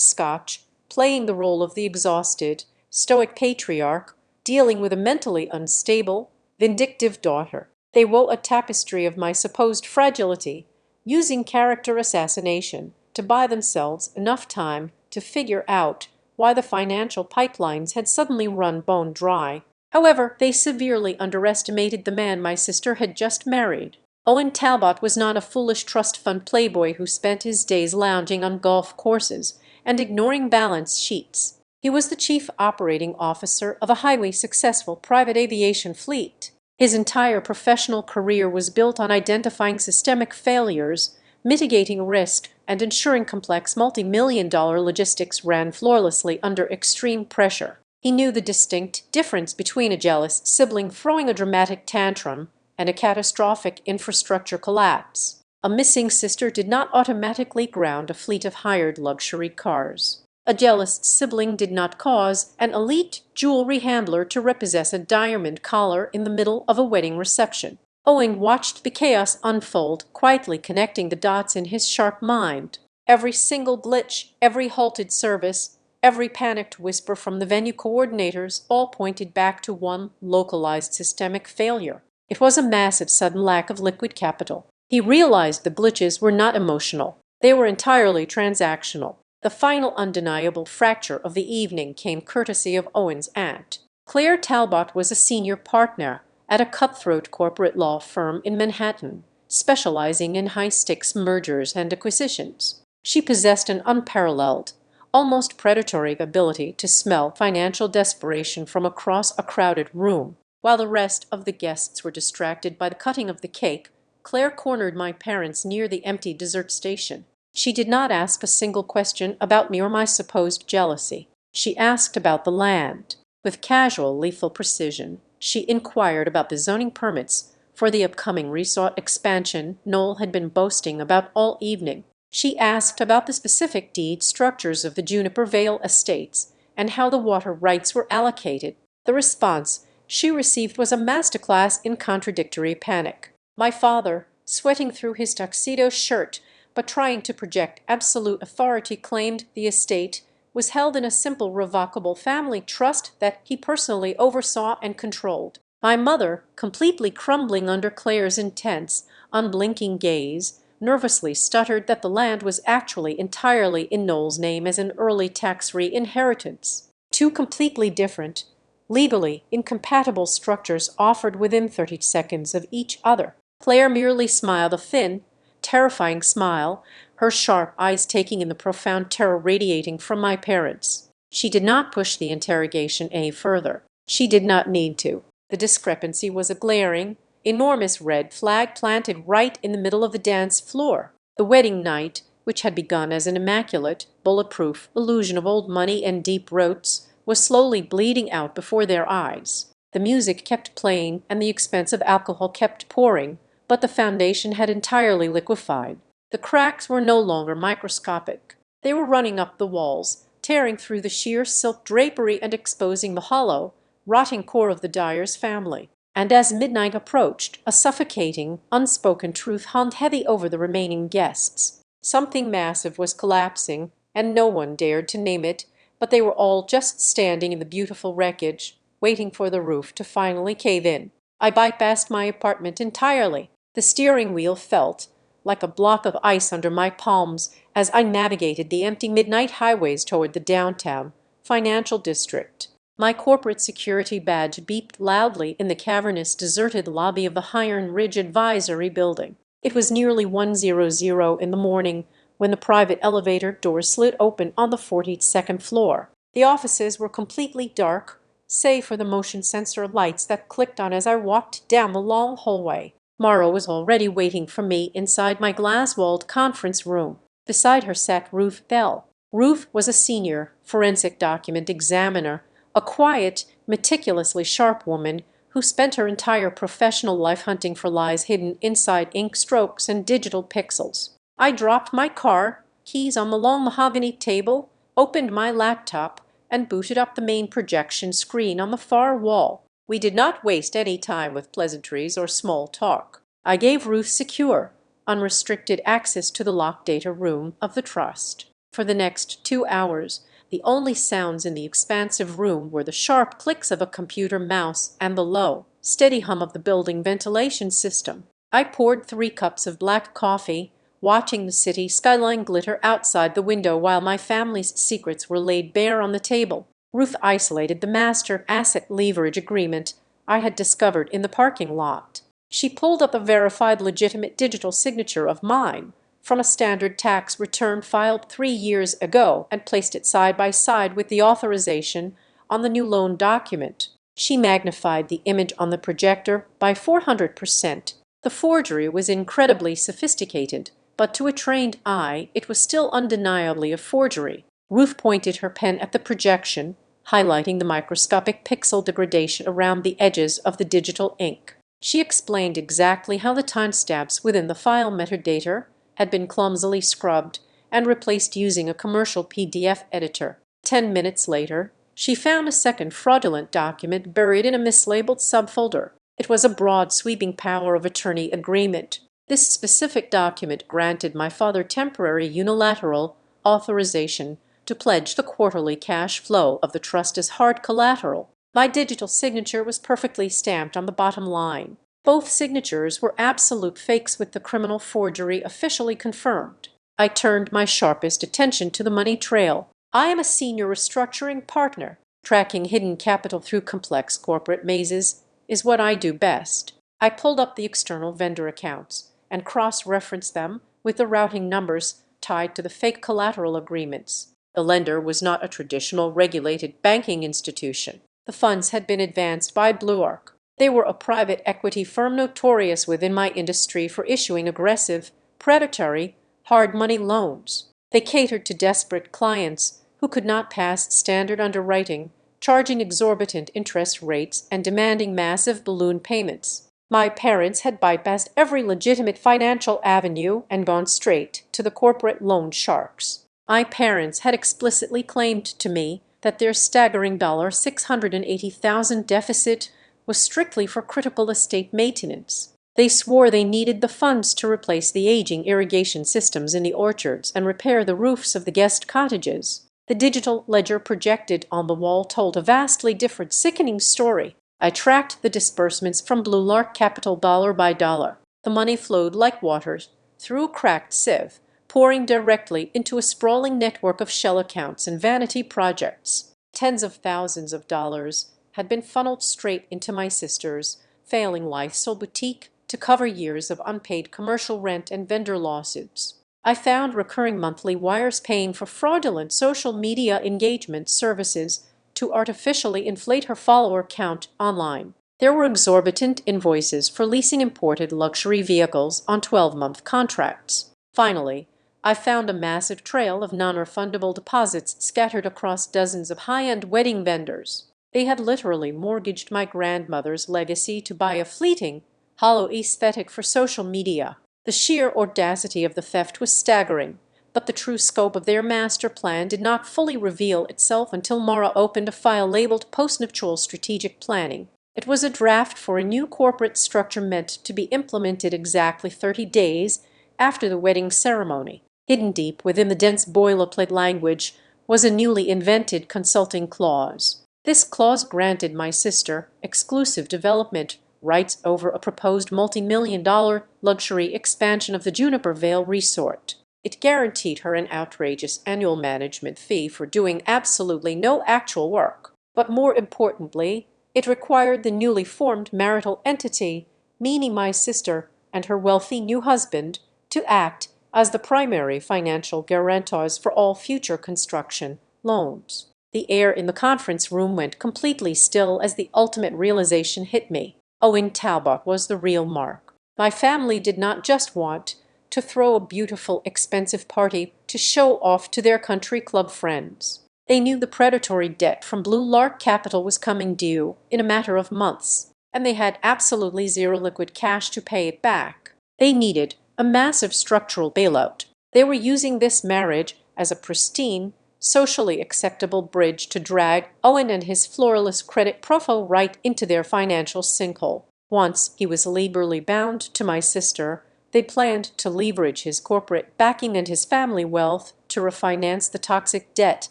S1: scotch, playing the role of the exhausted, stoic patriarch, dealing with a mentally unstable, vindictive daughter. They wove a tapestry of my supposed fragility, using character assassination to buy themselves enough time to figure out why the financial pipelines had suddenly run bone dry. However, they severely underestimated the man my sister had just married. Owen Talbot was not a foolish trust fund playboy who spent his days lounging on golf courses and ignoring balance sheets. He was the chief operating officer of a highly successful private aviation fleet. His entire professional career was built on identifying systemic failures, mitigating risk, and ensuring complex multi-million-dollar logistics ran flawlessly under extreme pressure. He knew the distinct difference between a jealous sibling throwing a dramatic tantrum and a catastrophic infrastructure collapse. A missing sister did not automatically ground a fleet of hired luxury cars. A jealous sibling did not cause an elite jewelry handler to repossess a diamond collar in the middle of a wedding reception. Owen watched the chaos unfold, quietly connecting the dots in his sharp mind. Every single glitch, every halted service, every panicked whisper from the venue coordinators all pointed back to one localized systemic failure. It was a massive sudden lack of liquid capital. He realized the glitches were not emotional. They were entirely transactional. The final undeniable fracture of the evening came courtesy of Owen's aunt. Claire Talbot was a senior partner at a cutthroat corporate law firm in Manhattan, specializing in high-stakes mergers and acquisitions. She possessed an unparalleled, almost predatory ability to smell financial desperation from across a crowded room. While the rest of the guests were distracted by the cutting of the cake, Claire cornered my parents near the empty dessert station. She did not ask a single question about me or my supposed jealousy. She asked about the land. With casual, lethal precision, she inquired about the zoning permits for the upcoming resort expansion Noel had been boasting about all evening. She asked about the specific deed structures of the Juniper Vale estates and how the water rights were allocated. The response she received was a masterclass in contradictory panic. My father, sweating through his tuxedo shirt but trying to project absolute authority, claimed the estate was held in a simple revocable family trust that he personally oversaw and controlled. My mother, completely crumbling under Claire's intense, unblinking gaze, nervously stuttered that the land was actually entirely in Noel's name as an early tax-free inheritance. Two completely different, legally incompatible structures offered within 30 seconds of each other. Claire merely smiled a thin, terrifying smile, her sharp eyes taking in the profound terror radiating from my parents. She did not push the interrogation any further. She did not need to. The discrepancy was a glaring, enormous red flag planted right in the middle of the dance floor. The wedding night, which had begun as an immaculate, bulletproof illusion of old money and deep roats, was slowly bleeding out before their eyes. The music kept playing and the expensive alcohol kept pouring, but the foundation had entirely liquefied. The cracks were no longer microscopic. They were running up the walls, tearing through the sheer silk drapery and exposing the hollow, rotting core of the Dyer's family. And as midnight approached, a suffocating, unspoken truth hung heavy over the remaining guests. Something massive was collapsing, and no one dared to name it, but they were all just standing in the beautiful wreckage, waiting for the roof to finally cave in. I bypassed my apartment entirely. The steering wheel felt like a block of ice under my palms as I navigated the empty midnight highways toward the downtown financial district. My corporate security badge beeped loudly in the cavernous, deserted lobby of the Iron Ridge Advisory Building. It was nearly 1:00 in the morning when the private elevator doors slid open on the 42nd floor. The offices were completely dark, save for the motion sensor lights that clicked on as I walked down the long hallway. Mara was already waiting for me inside my glass-walled conference room. Beside her sat Ruth Bell. Ruth was a senior forensic document examiner, a quiet, meticulously sharp woman who spent her entire professional life hunting for lies hidden inside ink strokes and digital pixels. I dropped my car, keys on the long mahogany table, opened my laptop, and booted up the main projection screen on the far wall. We did not waste any time with pleasantries or small talk. I gave Ruth secure, unrestricted access to the locked data room of the trust. For the next 2 hours, the only sounds in the expansive room were the sharp clicks of a computer mouse and the low, steady hum of the building ventilation system. I poured 3 cups of black coffee, watching the city skyline glitter outside the window while my family's secrets were laid bare on the table. Ruth isolated the master asset leverage agreement I had discovered in the parking lot. She pulled up a verified legitimate digital signature of mine from a standard tax return filed 3 years ago and placed it side by side with the authorization on the new loan document. She magnified the image on the projector by 400%. The forgery was incredibly sophisticated, but to a trained eye, it was still undeniably a forgery. Ruth pointed her pen at the projection, highlighting the microscopic pixel degradation around the edges of the digital ink. She explained exactly how the timestamps within the file metadata had been clumsily scrubbed and replaced using a commercial PDF editor. 10 minutes later, she found a second fraudulent document buried in a mislabeled subfolder. It was a broad, sweeping power of attorney agreement. This specific document granted my father temporary unilateral authorization to pledge the quarterly cash flow of the trust as hard collateral. My digital signature was perfectly stamped on the bottom line. Both signatures were absolute fakes with the criminal forgery officially confirmed. I turned my sharpest attention to the money trail. I am a senior restructuring partner. Tracking hidden capital through complex corporate mazes is what I do best. I pulled up the external vendor accounts and cross-referenced them with the routing numbers tied to the fake collateral agreements. The lender was not a traditional regulated banking institution. The funds had been advanced by Blue Arc. They were a private equity firm notorious within my industry for issuing aggressive, predatory, hard money loans. They catered to desperate clients who could not pass standard underwriting, charging exorbitant interest rates and demanding massive balloon payments. My parents had bypassed every legitimate financial avenue and gone straight to the corporate loan sharks. My parents had explicitly claimed to me that their staggering $680,000 deficit was strictly for critical estate maintenance. They swore they needed the funds to replace the aging irrigation systems in the orchards and repair the roofs of the guest cottages. The digital ledger projected on the wall told a vastly different, sickening story. I tracked the disbursements from Blue Lark Capital dollar by dollar. The money flowed like water through a cracked sieve, pouring directly into a sprawling network of shell accounts and vanity projects. Tens of thousands of dollars had been funneled straight into my sister's failing Lifestyle boutique to cover years of unpaid commercial rent and vendor lawsuits. I found recurring monthly wires paying for fraudulent social media engagement services to artificially inflate her follower count online. There were exorbitant invoices for leasing imported luxury vehicles on 12-month contracts. Finally, I found a massive trail of non-refundable deposits scattered across dozens of high-end wedding vendors. They had literally mortgaged my grandmother's legacy to buy a fleeting, hollow aesthetic for social media. The sheer audacity of the theft was staggering, but the true scope of their master plan did not fully reveal itself until Mara opened a file labeled Postnuptial Strategic Planning. It was a draft for a new corporate structure meant to be implemented exactly 30 days after the wedding ceremony. Hidden deep within the dense boilerplate language was a newly invented consulting clause. This clause granted my sister exclusive development rights over a proposed multi-million-dollar luxury expansion of the Juniper Vale Resort. It guaranteed her an outrageous annual management fee for doing absolutely no actual work. But more importantly, it required the newly formed marital entity, meaning my sister and her wealthy new husband, to act as the primary financial guarantors for all future construction loans. The air in the conference room went completely still as the ultimate realization hit me. Owen Talbot was the real mark. My family did not just want to throw a beautiful, expensive party to show off to their country club friends. They knew the predatory debt from Blue Lark Capital was coming due in a matter of months, and they had absolutely zero liquid cash to pay it back. They needed a massive structural bailout, They were using this marriage as a pristine, socially acceptable bridge to drag Owen and his flawless credit profile right into their financial sinkhole. Once he was legally bound to my sister, they planned to leverage his corporate backing and his family wealth to refinance the toxic debt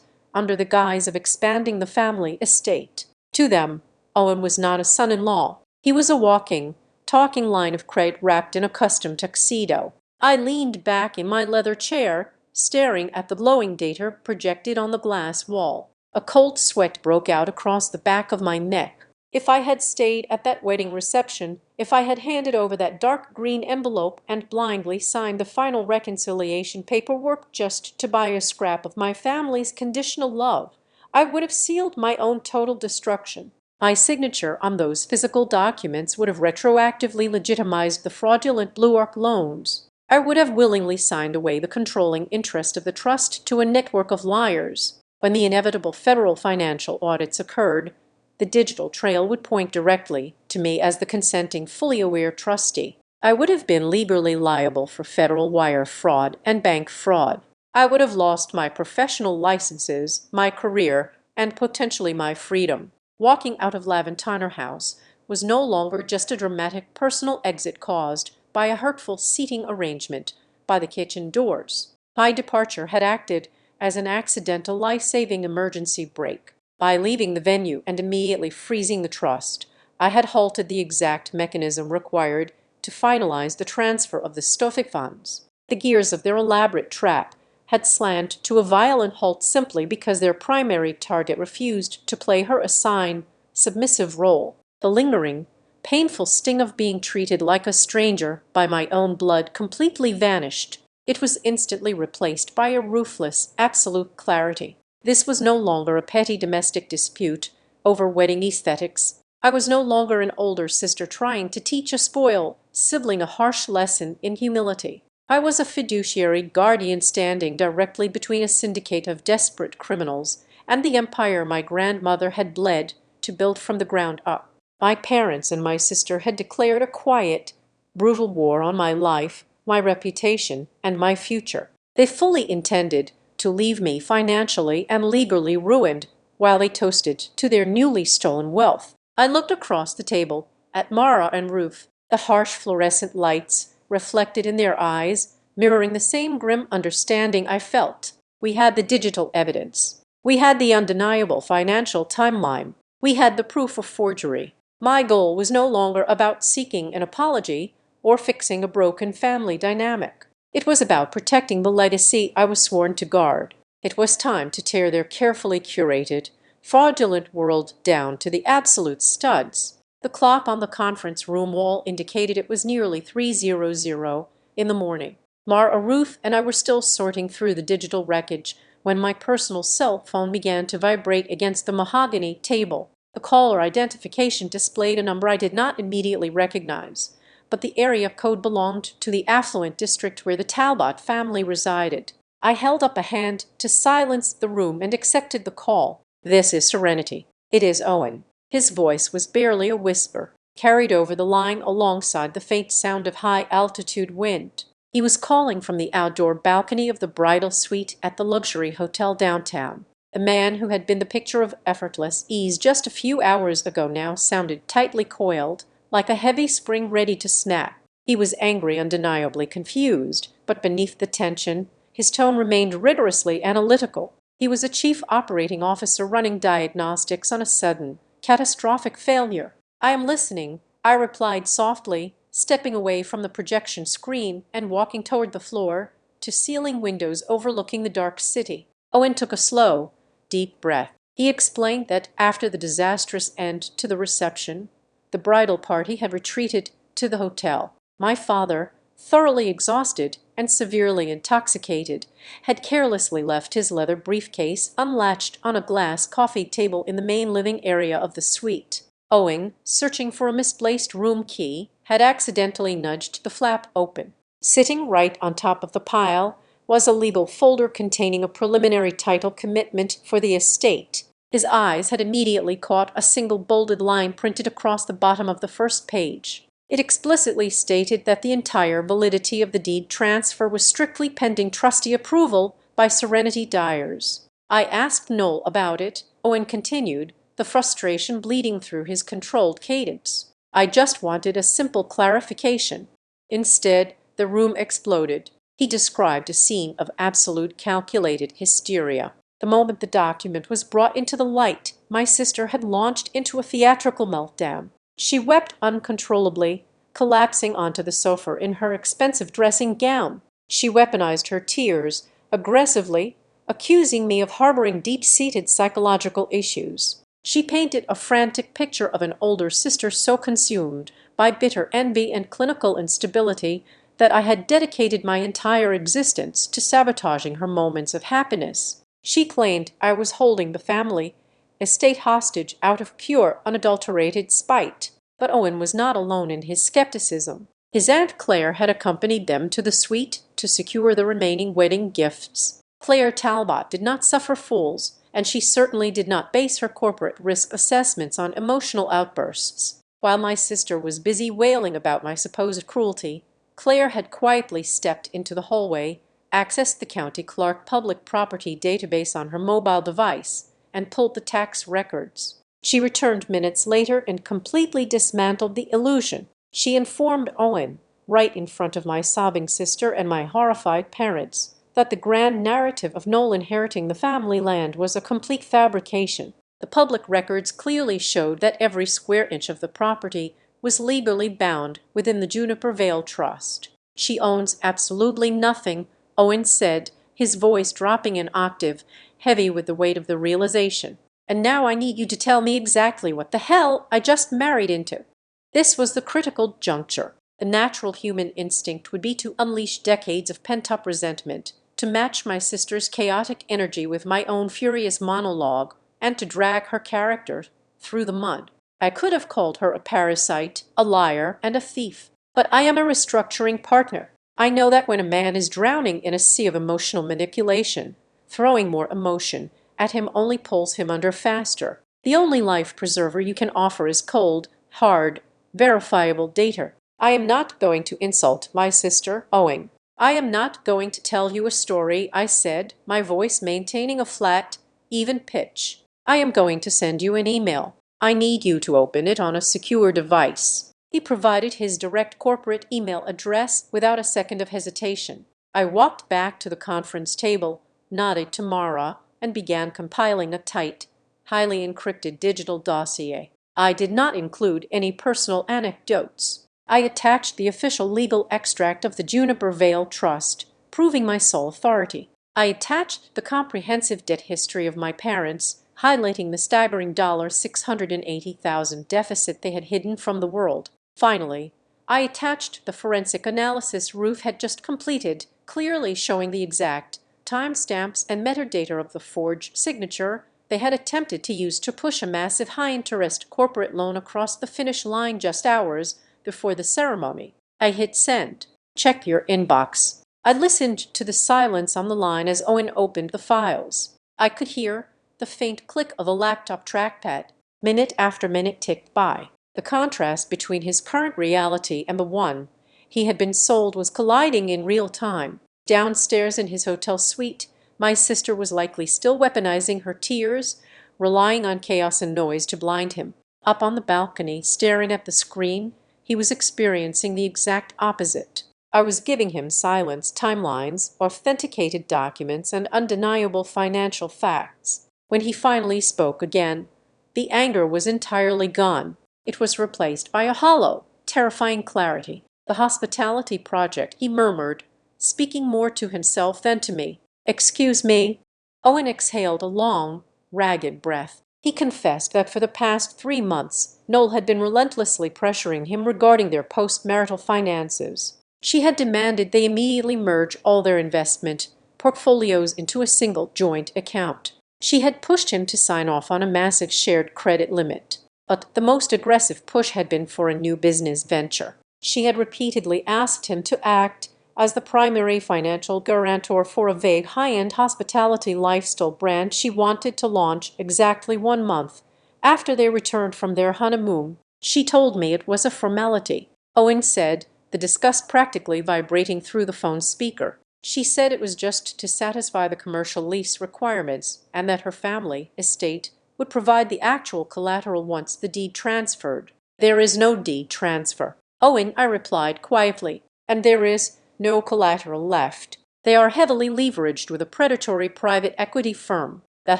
S1: under the guise of expanding the family estate. To them, Owen was not a son-in-law. He was a walking, talking line of credit wrapped in a custom tuxedo. I leaned back in my leather chair, staring at the glowing data projected on the glass wall. A cold sweat broke out across the back of my neck. If I had stayed at that wedding reception, if I had handed over that dark green envelope and blindly signed the final reconciliation paperwork just to buy a scrap of my family's conditional love, I would have sealed my own total destruction. My signature on those physical documents would have retroactively legitimized the fraudulent Blue Arc loans. I would have willingly signed away the controlling interest of the trust to a network of liars. When the inevitable federal financial audits occurred, the digital trail would point directly to me as the consenting, fully aware trustee. I would have been legally liable for federal wire fraud and bank fraud. I would have lost my professional licenses, my career, and potentially my freedom. Walking out of Laventiner House was no longer just a dramatic personal exit caused by a hurtful seating arrangement by the kitchen doors. My departure had acted as an accidental life-saving emergency brake. By leaving the venue and immediately freezing the trust, I had halted the exact mechanism required to finalize the transfer of the Stoic funds. The gears of their elaborate trap had slammed to a violent halt simply because their primary target refused to play her assigned, submissive role. The lingering, painful sting of being treated like a stranger by my own blood completely vanished. It was instantly replaced by a ruthless, absolute clarity. This was no longer a petty domestic dispute over wedding aesthetics. I was no longer an older sister trying to teach a spoiled sibling a harsh lesson in humility. I was a fiduciary guardian standing directly between a syndicate of desperate criminals and the empire my grandmother had bled to build from the ground up. My parents and my sister had declared a quiet, brutal war on my life, my reputation, and my future. They fully intended to leave me financially and legally ruined while they toasted to their newly stolen wealth. I looked across the table at Mara and Ruth, the harsh fluorescent lights reflected in their eyes, mirroring the same grim understanding I felt. We had the digital evidence. We had the undeniable financial timeline. We had the proof of forgery. My goal was no longer about seeking an apology or fixing a broken family dynamic. It was about protecting the legacy I was sworn to guard. It was time to tear their carefully curated, fraudulent world down to the absolute studs. The clock on the conference room wall indicated it was nearly 3:00 in the morning. Mara, Ruth, and I were still sorting through the digital wreckage when my personal cell phone began to vibrate against the mahogany table. The caller identification displayed a number I did not immediately recognize, but the area code belonged to the affluent district where the Talbot family resided. I held up a hand to silence the room and accepted the call. "This is Serenity. It is Owen." His voice was barely a whisper, carried over the line alongside the faint sound of high-altitude wind. He was calling from the outdoor balcony of the bridal suite at the luxury hotel downtown. The man who had been the picture of effortless ease just a few hours ago now sounded tightly coiled, like a heavy spring ready to snap. He was angry, undeniably confused, but beneath the tension, his tone remained rigorously analytical. He was a chief operating officer running diagnostics on a sudden, catastrophic failure. "I am listening," I replied softly, stepping away from the projection screen and walking toward the floor to ceiling windows overlooking the dark city. Owen took a slow, deep breath. He explained that after the disastrous end to the reception, the bridal party had retreated to the hotel. My father, thoroughly exhausted and severely intoxicated, had carelessly left his leather briefcase unlatched on a glass coffee table in the main living area of the suite. Owen, searching for a misplaced room key, had accidentally nudged the flap open. Sitting right on top of the pile was a legal folder containing a preliminary title commitment for the estate. His eyes had immediately caught a single bolded line printed across the bottom of the first page. It explicitly stated that the entire validity of the deed transfer was strictly pending trustee approval by Serenity Dyers. I asked Noel about it, Owen continued, the frustration bleeding through his controlled cadence. I just wanted a simple clarification. Instead, the room exploded. He described a scene of absolute calculated hysteria. The moment the document was brought into the light, my sister had launched into a theatrical meltdown. She wept uncontrollably, collapsing onto the sofa in her expensive dressing gown. She weaponized her tears, aggressively, accusing me of harboring deep-seated psychological issues. She painted a frantic picture of an older sister so consumed by bitter envy and clinical instability that I had dedicated my entire existence to sabotaging her moments of happiness. She claimed I was holding the family estate hostage out of pure, unadulterated spite. But Owen was not alone in his skepticism. His Aunt Claire had accompanied them to the suite to secure the remaining wedding gifts. Claire Talbot did not suffer fools, and she certainly did not base her corporate risk assessments on emotional outbursts. While my sister was busy wailing about my supposed cruelty, Claire had quietly stepped into the hallway, accessed the county clerk public property database on her mobile device, and pulled the tax records. She returned minutes later and completely dismantled the illusion. She informed Owen, right in front of my sobbing sister and my horrified parents, that the grand narrative of Noel inheriting the family land was a complete fabrication. The public records clearly showed that every square inch of the property was legally bound within the Juniper Vale Trust. She owns absolutely nothing, Owen said, his voice dropping an octave, heavy with the weight of the realization. And now I need you to tell me exactly what the hell I just married into. This was the critical juncture. The natural human instinct would be to unleash decades of pent-up resentment, to match my sister's chaotic energy with my own furious monologue, and to drag her character through the mud. I could have called her a parasite, a liar, and a thief. But I am a restructuring partner. I know that when a man is drowning in a sea of emotional manipulation, throwing more emotion at him only pulls him under faster. The only life preserver you can offer is cold, hard, verifiable data. I am not going to insult my sister, Owen. I am not going to tell you a story, I said, my voice maintaining a flat, even pitch. I am going to send you an email. I need you to open it on a secure device. He provided his direct corporate email address without a second of hesitation. I walked back to the conference table, nodded to Mara, and began compiling a tight, highly encrypted digital dossier. I did not include any personal anecdotes. I attached the official legal extract of the Juniper Vale Trust, proving my sole authority. I attached the comprehensive debt history of my parents, highlighting the staggering $680,000 deficit they had hidden from the world. Finally, I attached the forensic analysis Ruth had just completed, clearly showing the exact timestamps and metadata of the forged signature they had attempted to use to push a massive high-interest corporate loan across the finish line just hours before the ceremony. I hit send. Check your inbox. I listened to the silence on the line as Owen opened the files. I could hear the faint click of a laptop trackpad. Minute after minute ticked by. The contrast between his current reality and the one he had been sold was colliding in real time. Downstairs in his hotel suite, my sister was likely still weaponizing her tears, relying on chaos and noise to blind him. Up on the balcony, staring at the screen, he was experiencing the exact opposite. I was giving him silence, timelines, authenticated documents, and undeniable financial facts. When he finally spoke again, the anger was entirely gone. It was replaced by a hollow, terrifying clarity. The hospitality project, he murmured, speaking more to himself than to me. Excuse me. Owen exhaled a long, ragged breath. He confessed that for the past 3 months, Noel had been relentlessly pressuring him regarding their post-marital finances. She had demanded they immediately merge all their investment portfolios into a single joint account. She had pushed him to sign off on a massive shared credit limit. But the most aggressive push had been for a new business venture. She had repeatedly asked him to act as the primary financial guarantor for a vague high-end hospitality lifestyle brand she wanted to launch exactly 1 month after they returned from their honeymoon. She told me it was a formality. Owen said, the disgust practically vibrating through the phone's speaker. She said it was just to satisfy the commercial lease requirements and that her family estate would provide the actual collateral once the deed transferred. There is no deed transfer, Owen, I replied quietly, and there is no collateral left. They are heavily leveraged with a predatory private equity firm. That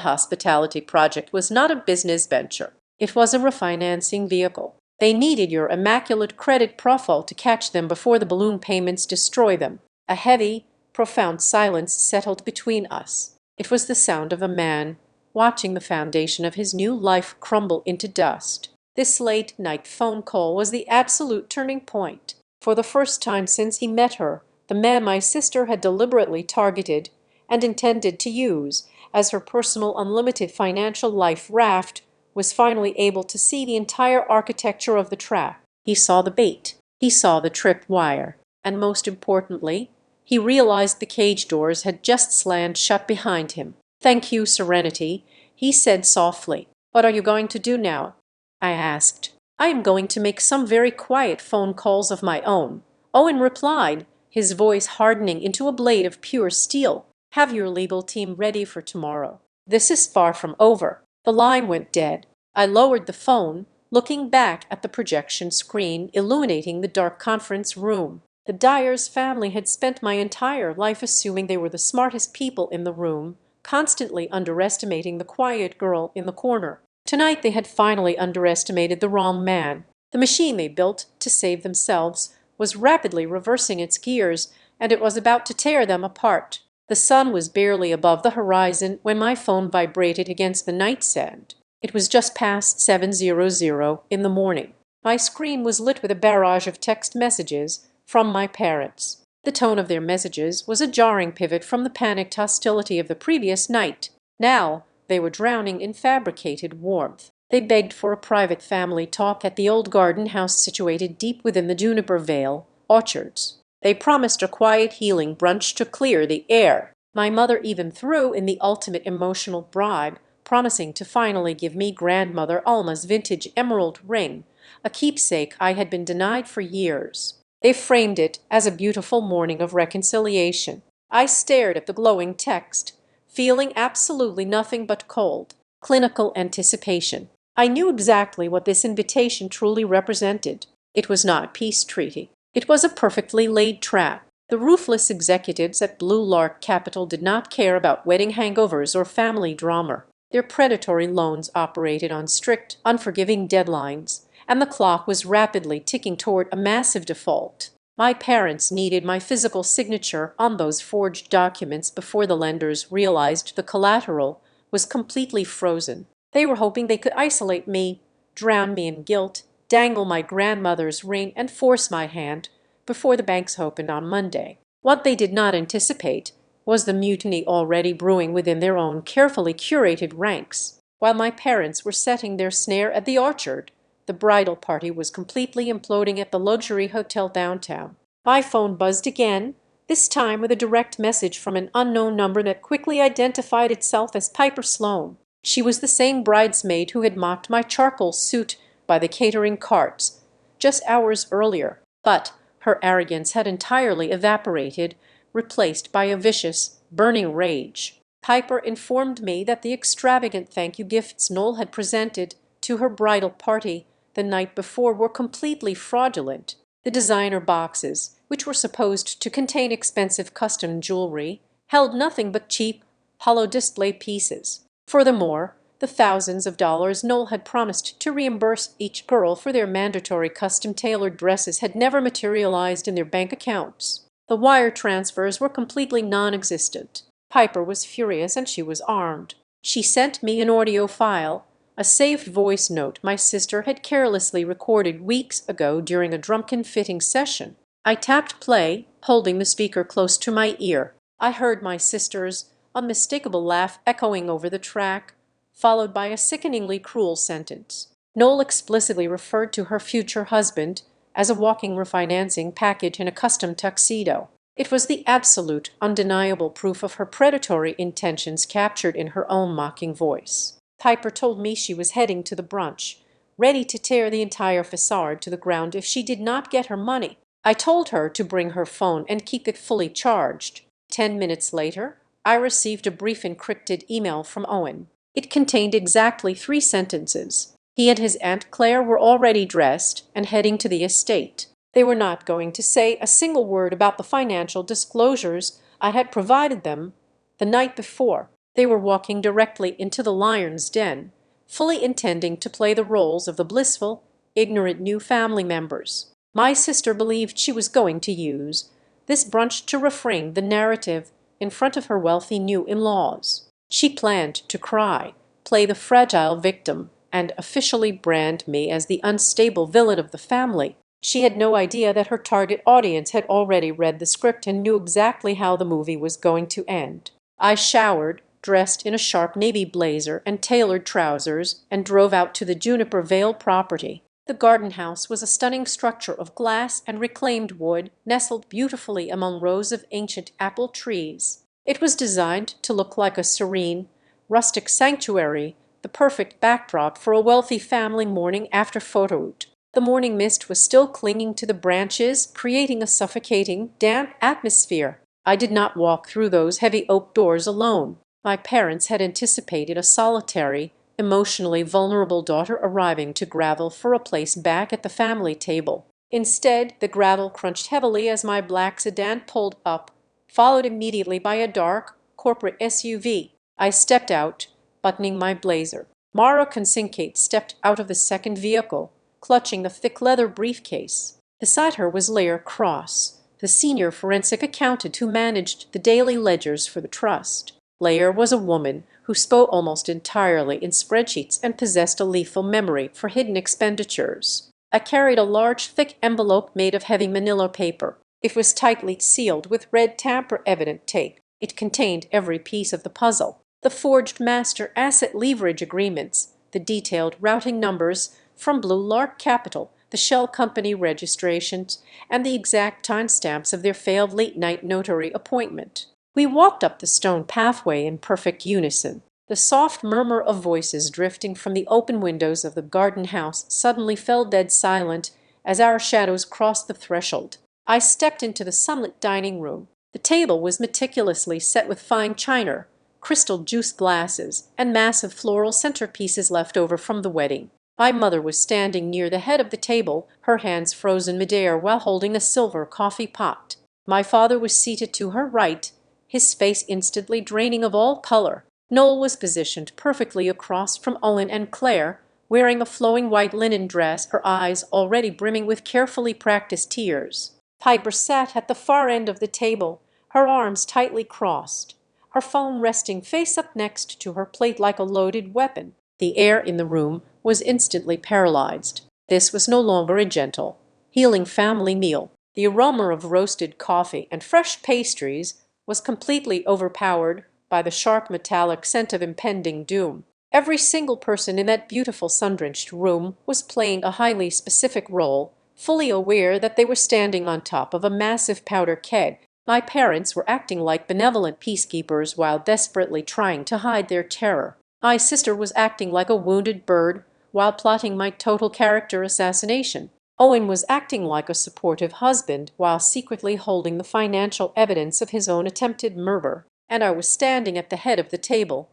S1: hospitality project was not a business venture. It was a refinancing vehicle. They needed your immaculate credit profile to catch them before the balloon payments destroy them. A heavy, profound silence settled between us. It was the sound of a man watching the foundation of his new life crumble into dust. This late-night phone call was the absolute turning point. For the first time since he met her, the man my sister had deliberately targeted and intended to use as her personal unlimited financial life raft was finally able to see the entire architecture of the trap. He saw the bait, he saw the tripped wire, and most importantly, he realized the cage doors had just slammed shut behind him. "Thank you, Serenity," he said softly. "What are you going to do now?" I asked. "I am going to make some very quiet phone calls of my own," Owen replied, his voice hardening into a blade of pure steel. "Have your legal team ready for tomorrow. This is far from over." The line went dead. I lowered the phone, looking back at the projection screen illuminating the dark conference room. The Dyers family had spent my entire life assuming they were the smartest people in the room, constantly underestimating the quiet girl in the corner. Tonight they had finally underestimated the wrong man. The machine they built to save themselves was rapidly reversing its gears, and it was about to tear them apart. The sun was barely above the horizon when my phone vibrated against the nightstand. It was just past 7:00 in the morning. My screen was lit with a barrage of text messages from my parents. The tone of their messages was a jarring pivot from the panicked hostility of the previous night. Now they were drowning in fabricated warmth. They begged for a private family talk at the old garden house situated deep within the Juniper Vale orchards. They promised a quiet healing brunch to clear the air. My mother even threw in the ultimate emotional bribe, promising to finally give me grandmother Alma's vintage emerald ring, a keepsake I had been denied for years. They framed it as a beautiful morning of reconciliation. I stared at the glowing text, feeling absolutely nothing but cold, clinical anticipation. I knew exactly what this invitation truly represented. It was not a peace treaty. It was a perfectly laid trap. The ruthless executives at Blue Lark Capital did not care about wedding hangovers or family drama. Their predatory loans operated on strict, unforgiving deadlines, and the clock was rapidly ticking toward a massive default. My parents needed my physical signature on those forged documents before the lenders realized the collateral was completely frozen. They were hoping they could isolate me, drown me in guilt, dangle my grandmother's ring, and force my hand before the banks opened on Monday. What they did not anticipate was the mutiny already brewing within their own carefully curated ranks. While my parents were setting their snare at the orchard, the bridal party was completely imploding at the luxury hotel downtown. My phone buzzed again, this time with a direct message from an unknown number that quickly identified itself as Piper Sloan. She was the same bridesmaid who had mocked my charcoal suit by the catering carts just hours earlier, but her arrogance had entirely evaporated, replaced by a vicious, burning rage. Piper informed me that the extravagant thank-you gifts Noel had presented to her bridal party the night before were completely fraudulent. The designer boxes, which were supposed to contain expensive custom jewelry, held nothing but cheap, hollow display pieces. Furthermore, the thousands of dollars Noel had promised to reimburse each girl for their mandatory custom-tailored dresses had never materialized in their bank accounts. The wire transfers were completely non-existent. Piper was furious and she was armed. She sent me an audio file, a saved voice note my sister had carelessly recorded weeks ago during a drunken fitting session. I tapped play, holding the speaker close to my ear. I heard my sister's unmistakable laugh echoing over the track, followed by a sickeningly cruel sentence. Noel explicitly referred to her future husband as a walking refinancing package in a custom tuxedo. It was the absolute, undeniable proof of her predatory intentions captured in her own mocking voice. Piper told me she was heading to the brunch, ready to tear the entire facade to the ground if she did not get her money. I told her to bring her phone and keep it fully charged. 10 minutes later, I received a brief encrypted email from Owen. It contained exactly 3 sentences. He and his Aunt Claire were already dressed and heading to the estate. They were not going to say a single word about the financial disclosures I had provided them the night before. They were walking directly into the lion's den, fully intending to play the roles of the blissful, ignorant new family members. My sister believed she was going to use this brunch to reframe the narrative in front of her wealthy new in-laws. She planned to cry, play the fragile victim, and officially brand me as the unstable villain of the family. She had no idea that her target audience had already read the script and knew exactly how the movie was going to end. I showered, dressed in a sharp navy blazer and tailored trousers, and drove out to the Juniper Vale property. The garden house was a stunning structure of glass and reclaimed wood, nestled beautifully among rows of ancient apple trees. It was designed to look like a serene, rustic sanctuary, the perfect backdrop for a wealthy family morning after photoshoot. The morning mist was still clinging to the branches, creating a suffocating, damp atmosphere. I did not walk through those heavy oak doors alone. My parents had anticipated a solitary, emotionally vulnerable daughter arriving to gravel for a place back at the family table. Instead, the gravel crunched heavily as my black sedan pulled up, followed immediately by a dark, corporate SUV. I stepped out, buttoning my blazer. Mara Kincaid stepped out of the second vehicle, clutching the thick leather briefcase. Beside her was Lair Cross, the senior forensic accountant who managed the daily ledgers for the trust. Lair was a woman who spoke almost entirely in spreadsheets and possessed a lethal memory for hidden expenditures. I carried a large, thick envelope made of heavy manila paper. It was tightly sealed with red tamper-evident tape. It contained every piece of the puzzle: the forged master asset leverage agreements, the detailed routing numbers from Blue Lark Capital, the shell company registrations, and the exact timestamps of their failed late-night notary appointment. We walked up the stone pathway in perfect unison. The soft murmur of voices drifting from the open windows of the garden house suddenly fell dead silent as our shadows crossed the threshold. I stepped into the sunlit dining room. The table was meticulously set with fine china, crystal juice glasses, and massive floral centerpieces left over from the wedding. My mother was standing near the head of the table, her hands frozen midair while holding a silver coffee pot. My father was seated to her right, his face instantly draining of all color. Noel was positioned perfectly across from Owen and Claire, wearing a flowing white linen dress, her eyes already brimming with carefully practiced tears. Piper sat at the far end of the table, her arms tightly crossed, her phone resting face up next to her plate like a loaded weapon. The air in the room was instantly paralyzed. This was no longer a gentle, healing family meal. The aroma of roasted coffee and fresh pastries was completely overpowered by the sharp metallic scent of impending doom. Every single person in that beautiful sun-drenched room was playing a highly specific role, fully aware that they were standing on top of a massive powder keg. My parents were acting like benevolent peacekeepers while desperately trying to hide their terror. My sister was acting like a wounded bird while plotting my total character assassination. Owen was acting like a supportive husband while secretly holding the financial evidence of his own attempted murder. And I was standing at the head of the table,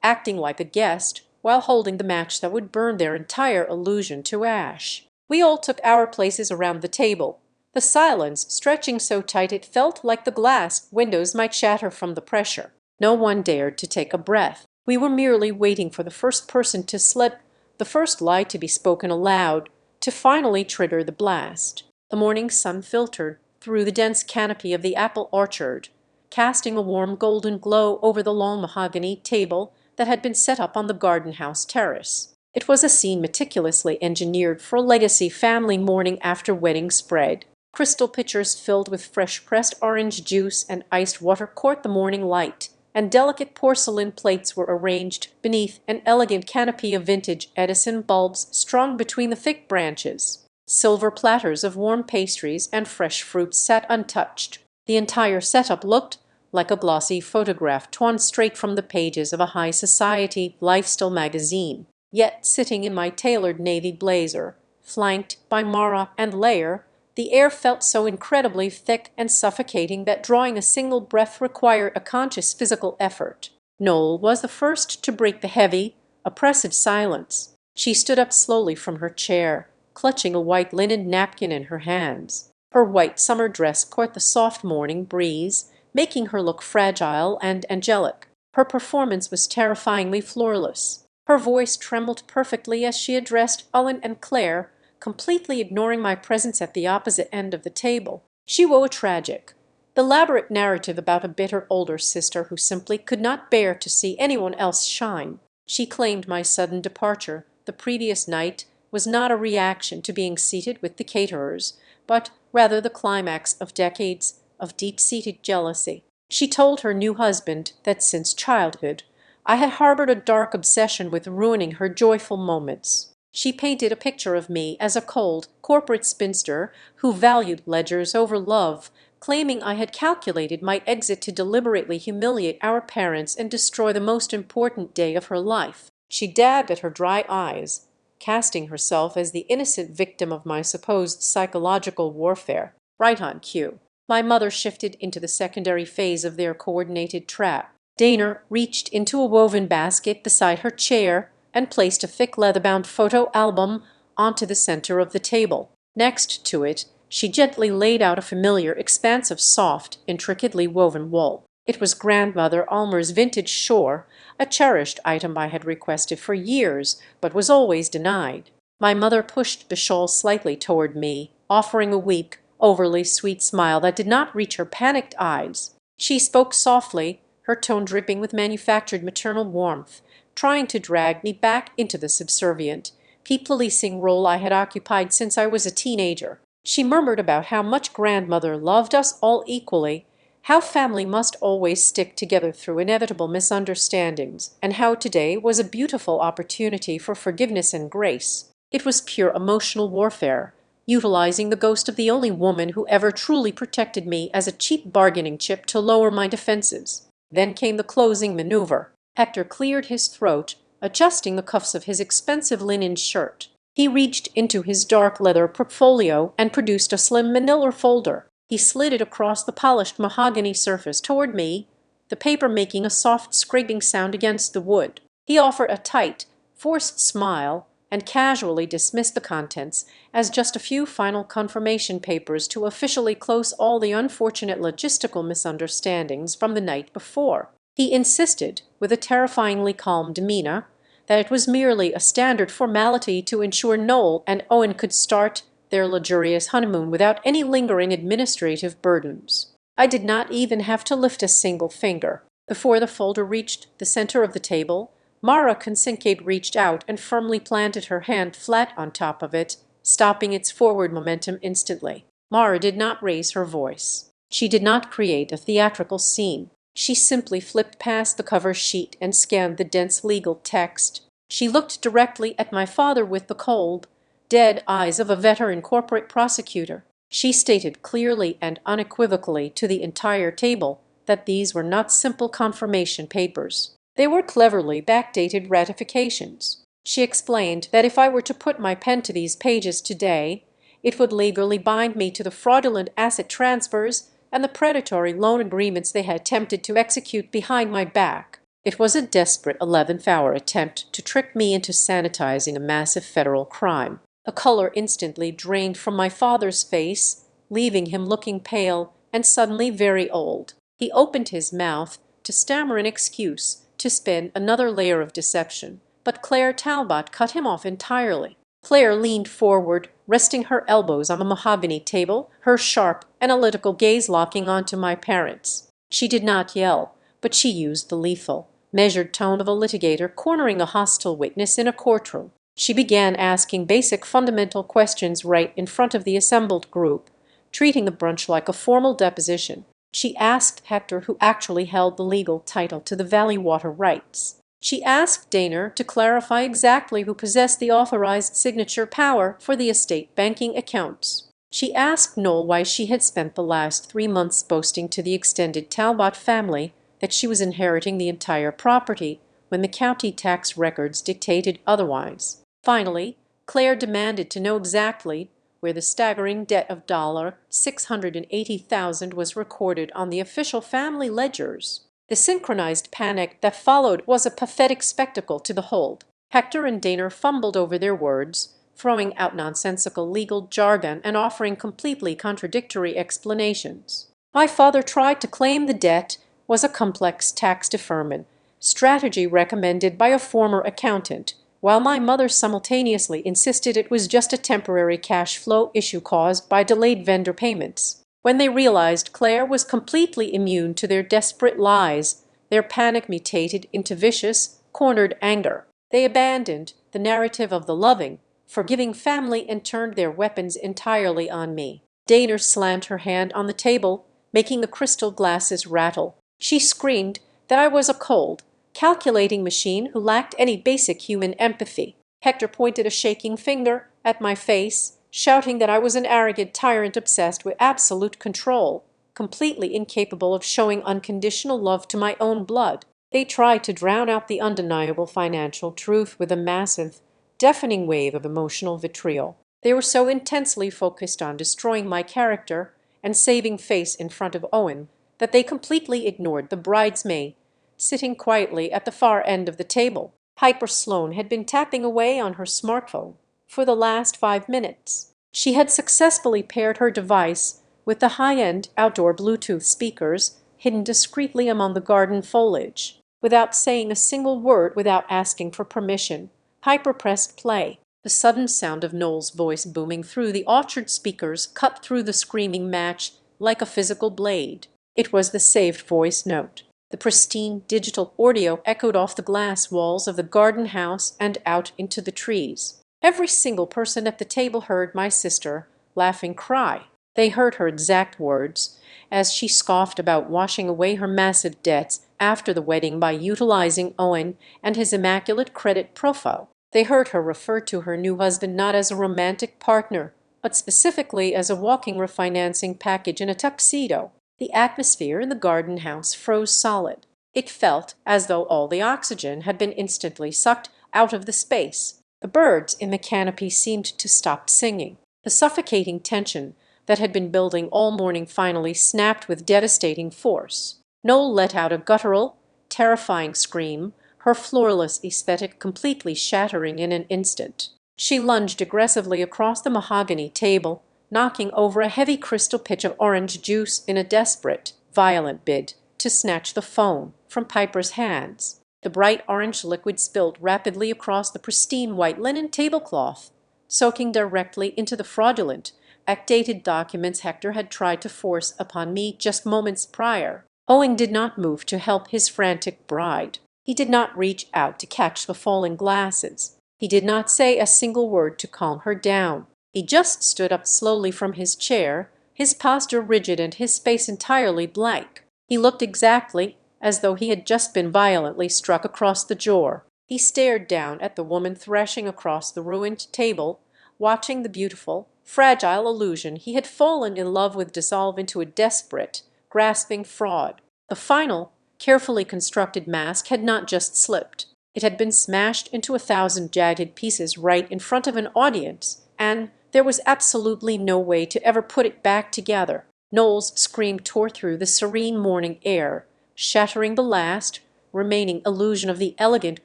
S1: acting like a guest while holding the match that would burn their entire illusion to ash. We all took our places around the table, the silence stretching so tight it felt like the glass windows might shatter from the pressure. No one dared to take a breath. We were merely waiting for the first person to slip, the first lie to be spoken aloud, to finally trigger the blast. The morning sun filtered through the dense canopy of the apple orchard, casting a warm golden glow over the long mahogany table that had been set up on the garden house terrace. It was a scene meticulously engineered for a legacy family morning after wedding spread. Crystal pitchers filled with fresh pressed orange juice and iced water caught the morning light, and delicate porcelain plates were arranged beneath an elegant canopy of vintage Edison bulbs strung between the thick branches. Silver platters of warm pastries and fresh fruits sat untouched. The entire setup looked like a glossy photograph torn straight from the pages of a high society lifestyle magazine. Yet sitting in my tailored navy blazer, flanked by Mara and Layer, the air felt so incredibly thick and suffocating that drawing a single breath required a conscious physical effort. Noel was the first to break the heavy, oppressive silence. She stood up slowly from her chair, clutching a white linen napkin in her hands. Her white summer dress caught the soft morning breeze, making her look fragile and angelic. Her performance was terrifyingly flawless. Her voice trembled perfectly as she addressed Owen and Claire, completely ignoring my presence at the opposite end of the table. She wove a tragic, elaborate narrative about a bitter older sister who simply could not bear to see anyone else shine. She claimed my sudden departure the previous night was not a reaction to being seated with the caterers, but rather the climax of decades of deep-seated jealousy. She told her new husband that since childhood I had harbored a dark obsession with ruining her joyful moments. She painted a picture of me as a cold, corporate spinster who valued ledgers over love, claiming I had calculated my exit to deliberately humiliate our parents and destroy the most important day of her life. She dabbed at her dry eyes, casting herself as the innocent victim of my supposed psychological warfare. Right on cue. My mother shifted into the secondary phase of their coordinated trap. Dana reached into a woven basket beside her chair and placed a thick leather-bound photo album onto the center of the table. Next to it, she gently laid out a familiar expanse of soft, intricately woven wool. It was Grandmother Almer's vintage shore, a cherished item I had requested for years, but was always denied. My mother pushed the shawl slightly toward me, offering a weak, overly sweet smile that did not reach her panicked eyes. She spoke softly, her tone dripping with manufactured maternal warmth, trying to drag me back into the subservient, people-policing role I had occupied since I was a teenager. She murmured about how much Grandmother loved us all equally, how family must always stick together through inevitable misunderstandings, and how today was a beautiful opportunity for forgiveness and grace. It was pure emotional warfare, utilizing the ghost of the only woman who ever truly protected me as a cheap bargaining chip to lower my defenses. Then came the closing maneuver. Hector cleared his throat, adjusting the cuffs of his expensive linen shirt. He reached into his dark leather portfolio and produced a slim manila folder. He slid it across the polished mahogany surface toward me, the paper making a soft scraping sound against the wood. He offered a tight, forced smile and casually dismissed the contents as just a few final confirmation papers to officially close all the unfortunate logistical misunderstandings from the night before. He insisted, with a terrifyingly calm demeanor, that it was merely a standard formality to ensure Noel and Owen could start their luxurious honeymoon without any lingering administrative burdens. I did not even have to lift a single finger. Before the folder reached the center of the table, Mara Kincaid reached out and firmly planted her hand flat on top of it, stopping its forward momentum instantly. Mara did not raise her voice. She did not create a theatrical scene. She simply flipped past the cover sheet and scanned the dense legal text. She looked directly at my father with the cold, dead eyes of a veteran corporate prosecutor. She stated clearly and unequivocally to the entire table that these were not simple confirmation papers. They were cleverly backdated ratifications. She explained that if I were to put my pen to these pages today, it would legally bind me to the fraudulent asset transfers and the predatory loan agreements they had attempted to execute behind my back. It was a desperate 11th-hour attempt to trick me into sanitizing a massive federal crime. The color instantly drained from my father's face, leaving him looking pale and suddenly very old. He opened his mouth to stammer an excuse, to spin another layer of deception, but Claire Talbot cut him off entirely. Claire leaned forward, resting her elbows on the mahogany table, her sharp, analytical gaze locking onto my parents. She did not yell, but she used the lethal, measured tone of a litigator cornering a hostile witness in a courtroom. She began asking basic fundamental questions right in front of the assembled group, treating the brunch like a formal deposition. She asked Hector who actually held the legal title to the Valley Water rights. She asked Dana to clarify exactly who possessed the authorized signature power for the estate banking accounts. She asked Noel why she had spent the last 3 months boasting to the extended Talbot family that she was inheriting the entire property, when the county tax records dictated otherwise. Finally, Claire demanded to know exactly where the staggering debt of $680,000 was recorded on the official family ledgers. The synchronized panic that followed was a pathetic spectacle to behold. Hector and Daner fumbled over their words, throwing out nonsensical legal jargon and offering completely contradictory explanations. My father tried to claim the debt was a complex tax deferment strategy recommended by a former accountant, while my mother simultaneously insisted it was just a temporary cash flow issue caused by delayed vendor payments. When they realized Claire was completely immune to their desperate lies, their panic mutated into vicious, cornered anger. They abandoned the narrative of the loving, forgiving family and turned their weapons entirely on me. Daner slammed her hand on the table, making the crystal glasses rattle. She screamed that I was a cold, calculating machine who lacked any basic human empathy. Hector pointed a shaking finger at my face, shouting that I was an arrogant tyrant obsessed with absolute control, completely incapable of showing unconditional love to my own blood. They tried to drown out the undeniable financial truth with a massive, deafening wave of emotional vitriol. They were so intensely focused on destroying my character and saving face in front of Owen that they completely ignored the bridesmaid sitting quietly at the far end of the table. Piper Sloane had been tapping away on her smartphone for the last 5 minutes. She had successfully paired her device with the high-end outdoor Bluetooth speakers hidden discreetly among the garden foliage. Without saying a single word, without asking for permission, Piper pressed play. The sudden sound of Noel's voice booming through the orchard speakers cut through the screaming match like a physical blade. It was the saved voice note. The pristine digital audio echoed off the glass walls of the garden house and out into the trees. Every single person at the table heard my sister, laughing, cry. They heard her exact words as she scoffed about washing away her massive debts after the wedding by utilizing Owen and his immaculate credit profile. They heard her refer to her new husband not as a romantic partner, but specifically as a walking refinancing package in a tuxedo. The atmosphere in the garden house froze solid. It felt as though all the oxygen had been instantly sucked out of the space. The birds in the canopy seemed to stop singing. The suffocating tension that had been building all morning finally snapped with devastating force. Noel let out a guttural, terrifying scream, her flawless aesthetic completely shattering in an instant. She lunged aggressively across the mahogany table, knocking over a heavy crystal pitch of orange juice in a desperate, violent bid to snatch the phone from Piper's hands. The bright orange liquid spilled rapidly across the pristine white linen tablecloth, soaking directly into the fraudulent, backdated documents Hector had tried to force upon me just moments prior. Owen did not move to help his frantic bride. He did not reach out to catch the falling glasses. He did not say a single word to calm her down. He just stood up slowly from his chair, his posture rigid and his face entirely blank. He looked exactly as though he had just been violently struck across the jaw. He stared down at the woman threshing across the ruined table, watching the beautiful, fragile illusion he had fallen in love with dissolve into a desperate, grasping fraud. The final, carefully constructed mask had not just slipped. It had been smashed into 1,000 jagged pieces right in front of an audience, and there was absolutely no way to ever put it back together. Noel's scream tore through the serene morning air, shattering the last remaining illusion of the elegant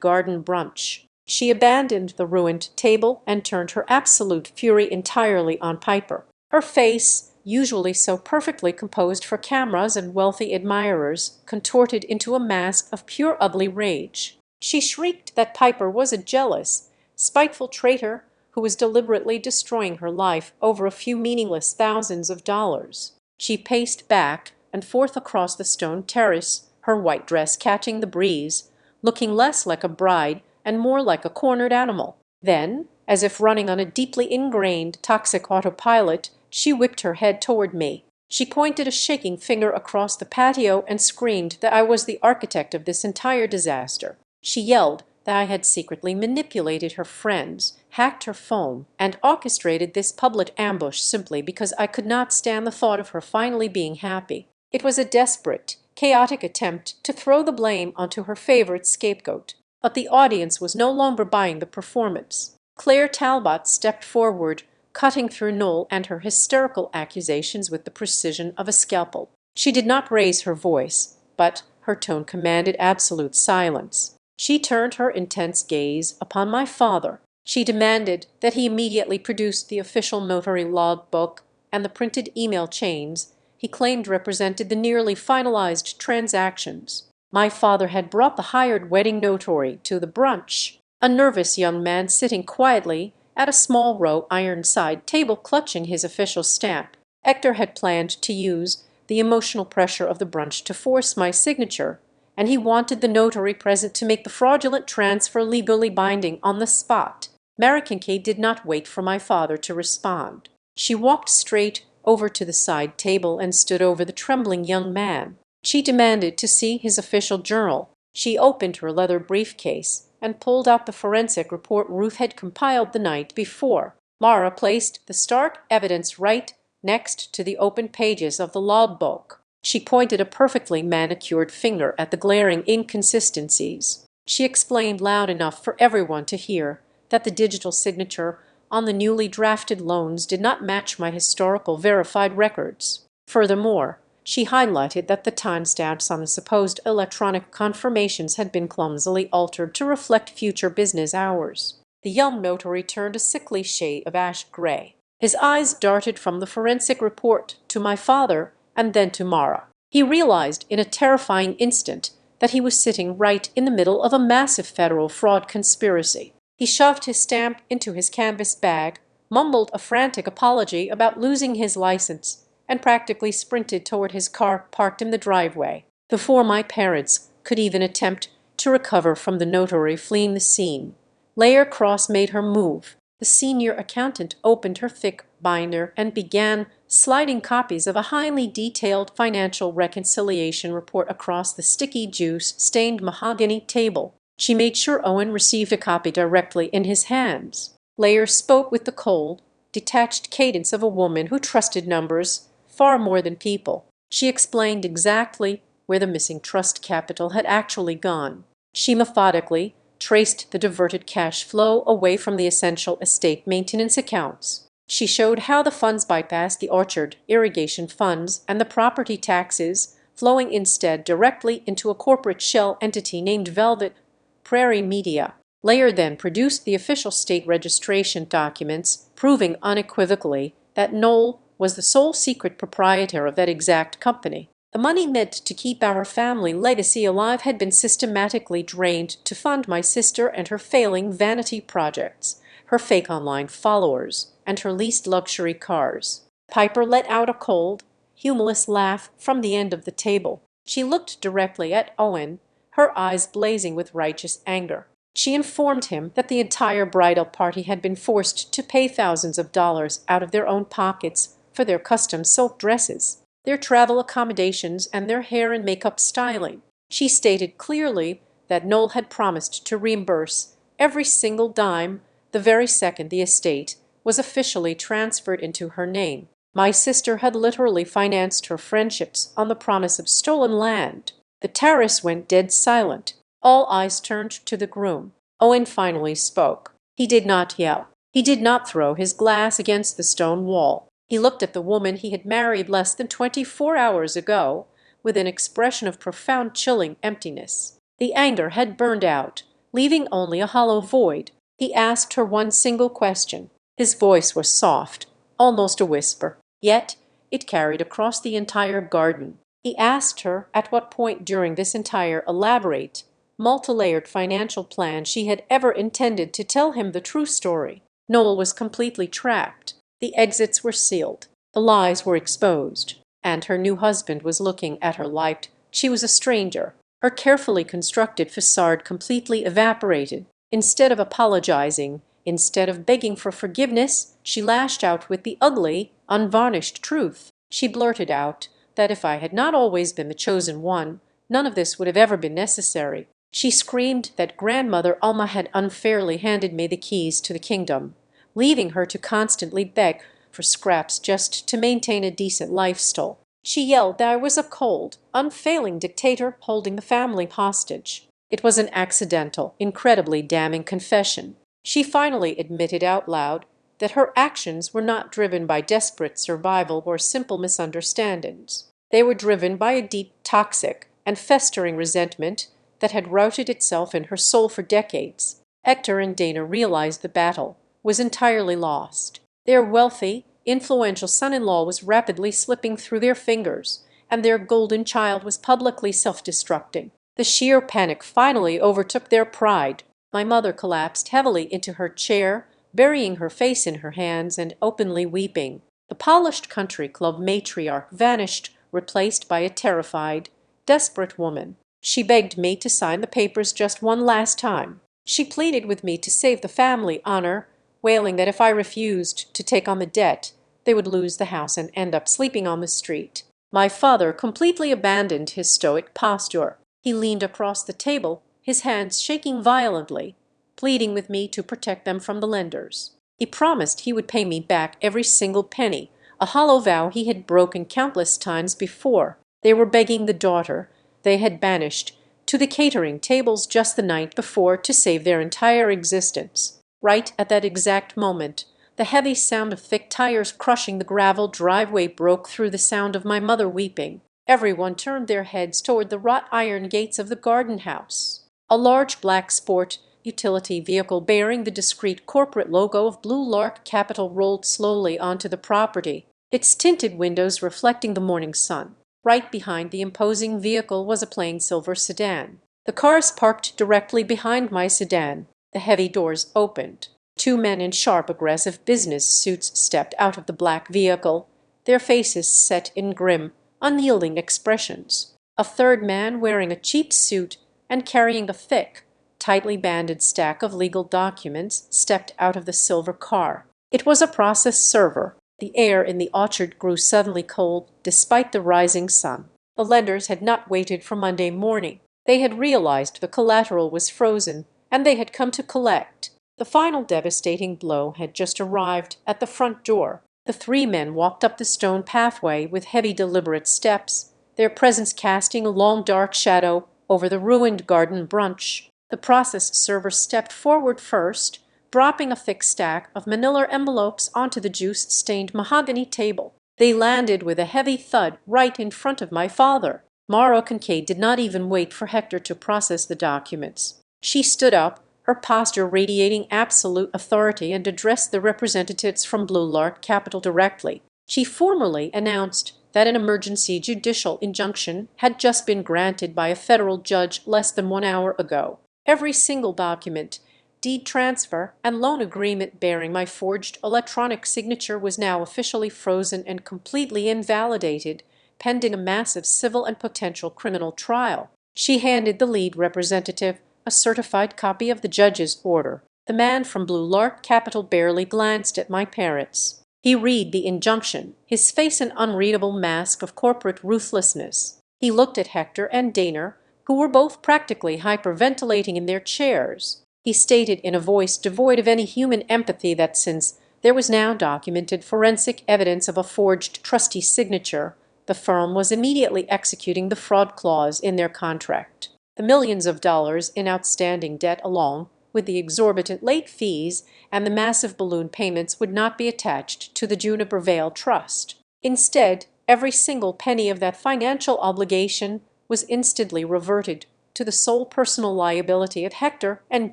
S1: garden brunch. She abandoned the ruined table and turned her absolute fury entirely on Piper. Her face, usually so perfectly composed for cameras and wealthy admirers, contorted into a mask of pure ugly rage. She shrieked that Piper was a jealous, spiteful traitor who was deliberately destroying her life over a few meaningless thousands of dollars. She paced back and forth across the stone terrace, her white dress catching the breeze, looking less like a bride and more like a cornered animal. Then, as if running on a deeply ingrained, toxic autopilot, she whipped her head toward me. She pointed a shaking finger across the patio and screamed that I was the architect of this entire disaster. She yelled that I had secretly manipulated her friends, hacked her phone, and orchestrated this public ambush simply because I could not stand the thought of her finally being happy. It was a desperate, chaotic attempt to throw the blame onto her favorite scapegoat. But the audience was no longer buying the performance. Claire Talbot stepped forward, cutting through Noel and her hysterical accusations with the precision of a scalpel. She did not raise her voice, but her tone commanded absolute silence. She turned her intense gaze upon my father. She demanded that he immediately produce the official notary log-book and the printed email chains he claimed represented the nearly finalized transactions. My father had brought the hired wedding notary to the brunch, a nervous young man sitting quietly at a small row iron-side table clutching his official stamp. Hector had planned to use the emotional pressure of the brunch to force my signature, and he wanted the notary present to make the fraudulent transfer legally binding on the spot. Mary Kincaid did not wait for my father to respond. She walked straight over to the side table and stood over the trembling young man. She demanded to see his official journal. She opened her leather briefcase and pulled out the forensic report Ruth had compiled the night before. Mara placed the stark evidence right next to the open pages of the logbook. She pointed a perfectly manicured finger at the glaring inconsistencies. She explained loud enough for everyone to hear that the digital signature on the newly drafted loans did not match my historical verified records. Furthermore, she highlighted that the timestamps on the supposed electronic confirmations had been clumsily altered to reflect future business hours. The young notary turned a sickly shade of ash gray. His eyes darted from the forensic report to my father and then to Mara. He realized in a terrifying instant that he was sitting right in the middle of a massive federal fraud conspiracy. He shoved his stamp into his canvas bag, mumbled a frantic apology about losing his license, and practically sprinted toward his car parked in the driveway, before my parents could even attempt to recover from the notary fleeing the scene. Layer Cross made her move. The senior accountant opened her thick binder and began sliding copies of a highly detailed financial reconciliation report across the sticky juice-stained mahogany table. She made sure Owen received a copy directly in his hands. Layer spoke with the cold, detached cadence of a woman who trusted numbers far more than people. She explained exactly where the missing trust capital had actually gone. She methodically traced the diverted cash flow away from the essential estate maintenance accounts. She showed how the funds bypassed the orchard irrigation funds and the property taxes, flowing instead directly into a corporate shell entity named Velvet Prairie Media. Layer then produced the official state registration documents, proving unequivocally that Noel was the sole secret proprietor of that exact company. The money meant to keep our family legacy alive had been systematically drained to fund my sister and her failing vanity projects, her fake online followers, and her leased luxury cars. Piper let out a cold, humorless laugh from the end of the table. She looked directly at Owen, her eyes blazing with righteous anger. She informed him that the entire bridal party had been forced to pay thousands of dollars out of their own pockets for their custom silk dresses, their travel accommodations, and their hair and makeup styling. She stated clearly that Noel had promised to reimburse every single dime the very second the estate was officially transferred into her name. My sister had literally financed her friendships on the promise of stolen land. The terrace went dead silent. All eyes turned to the groom. Owen finally spoke. He did not yell. He did not throw his glass against the stone wall. He looked at the woman he had married less than 24 hours ago with an expression of profound chilling emptiness. The anger had burned out, leaving only a hollow void. He asked her one single question. His voice was soft, almost a whisper, yet it carried across the entire garden. He asked her at what point during this entire elaborate, multi-layered financial plan she had ever intended to tell him the true story. Noel was completely trapped. The exits were sealed. The lies were exposed. And her new husband was looking at her like she was a stranger. Her carefully constructed facade completely evaporated. Instead of apologizing, instead of begging for forgiveness, she lashed out with the ugly, unvarnished truth. She blurted out that if I had not always been the chosen one, none of this would have ever been necessary. She screamed that grandmother Alma had unfairly handed me the keys to the kingdom, leaving her to constantly beg for scraps just to maintain a decent lifestyle. She yelled that I was a cold, unfailing dictator holding the family hostage. It was an accidental, incredibly damning confession. She finally admitted out loud that her actions were not driven by desperate survival or simple misunderstandings. They were driven by a deep, toxic, and festering resentment that had routed itself in her soul for decades. Hector and Dana realized the battle was entirely lost. Their wealthy, influential son-in-law was rapidly slipping through their fingers, and their golden child was publicly self-destructing. The sheer panic finally overtook their pride. My mother collapsed heavily into her chair, burying her face in her hands and openly weeping. The polished country club matriarch vanished, replaced by a terrified, desperate woman. She begged me to sign the papers just one last time. She pleaded with me to save the family honor, wailing that if I refused to take on the debt, they would lose the house and end up sleeping on the street. My father completely abandoned his stoic posture. He leaned across the table, his hands shaking violently, pleading with me to protect them from the lenders. He promised he would pay me back every single penny, a hollow vow he had broken countless times before. They were begging the daughter they had banished to the catering tables just the night before to save their entire existence. Right at that exact moment, the heavy sound of thick tires crushing the gravel driveway broke through the sound of my mother weeping. Everyone turned their heads toward the wrought iron gates of the garden house. A large black sport utility vehicle bearing the discreet corporate logo of Blue Lark Capital rolled slowly onto the property, its tinted windows reflecting the morning sun. Right behind the imposing vehicle was a plain silver sedan. The cars parked directly behind my sedan. The heavy doors opened. Two men in sharp, aggressive business suits stepped out of the black vehicle, their faces set in grim, unyielding expressions. A third man, wearing a cheap suit and carrying a thick, tightly banded stack of legal documents, stepped out of the silver car. It was a process server. The air in the orchard grew suddenly cold despite the rising sun. The lenders had not waited for Monday morning. They had realized the collateral was frozen, and they had come to collect. The final devastating blow had just arrived at the front door. The three men walked up the stone pathway with heavy, deliberate steps, their presence casting a long dark shadow over the ruined garden brunch. The process server stepped forward first, dropping a thick stack of manila envelopes onto the juice-stained mahogany table. They landed with a heavy thud right in front of my father. Mara Kincaid did not even wait for Hector to process the documents. She stood up, her posture radiating absolute authority, and addressed the representatives from Blue Lark Capital directly. She formally announced that an emergency judicial injunction had just been granted by a federal judge less than 1 hour ago. Every single document, deed transfer, and loan agreement bearing my forged electronic signature was now officially frozen and completely invalidated, pending a massive civil and potential criminal trial. She handed the lead representative a certified copy of the judge's order. The man from Blue Lark Capital barely glanced at my parents. He read the injunction, his face an unreadable mask of corporate ruthlessness. He looked at Hector and Dana, who were both practically hyperventilating in their chairs. He stated in a voice devoid of any human empathy that since there was now documented forensic evidence of a forged trustee signature, the firm was immediately executing the fraud clause in their contract. The millions of dollars in outstanding debt, along with the exorbitant late fees and the massive balloon payments, would not be attached to the Juniper Vale Trust. Instead, every single penny of that financial obligation was instantly reverted to the sole personal liability of Hector and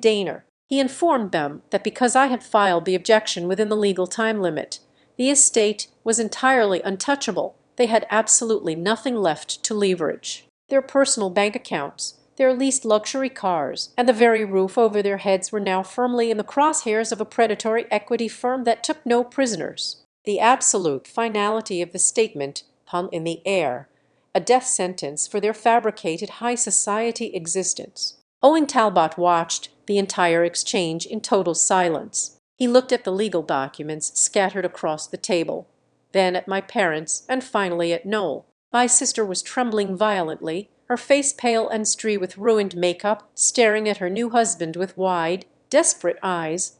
S1: Dana. He informed them that because I had filed the objection within the legal time limit, the estate was entirely untouchable. They had absolutely nothing left to leverage. Their personal bank accounts, their leased luxury cars, and the very roof over their heads were now firmly in the crosshairs of a predatory equity firm that took no prisoners. The absolute finality of the statement hung in the air, a death sentence for their fabricated high society existence. Owen Talbot watched the entire exchange in total silence. He looked at the legal documents scattered across the table, then at my parents, and finally at Noel. My sister was trembling violently, her face pale and streaked with ruined makeup, staring at her new husband with wide, desperate eyes,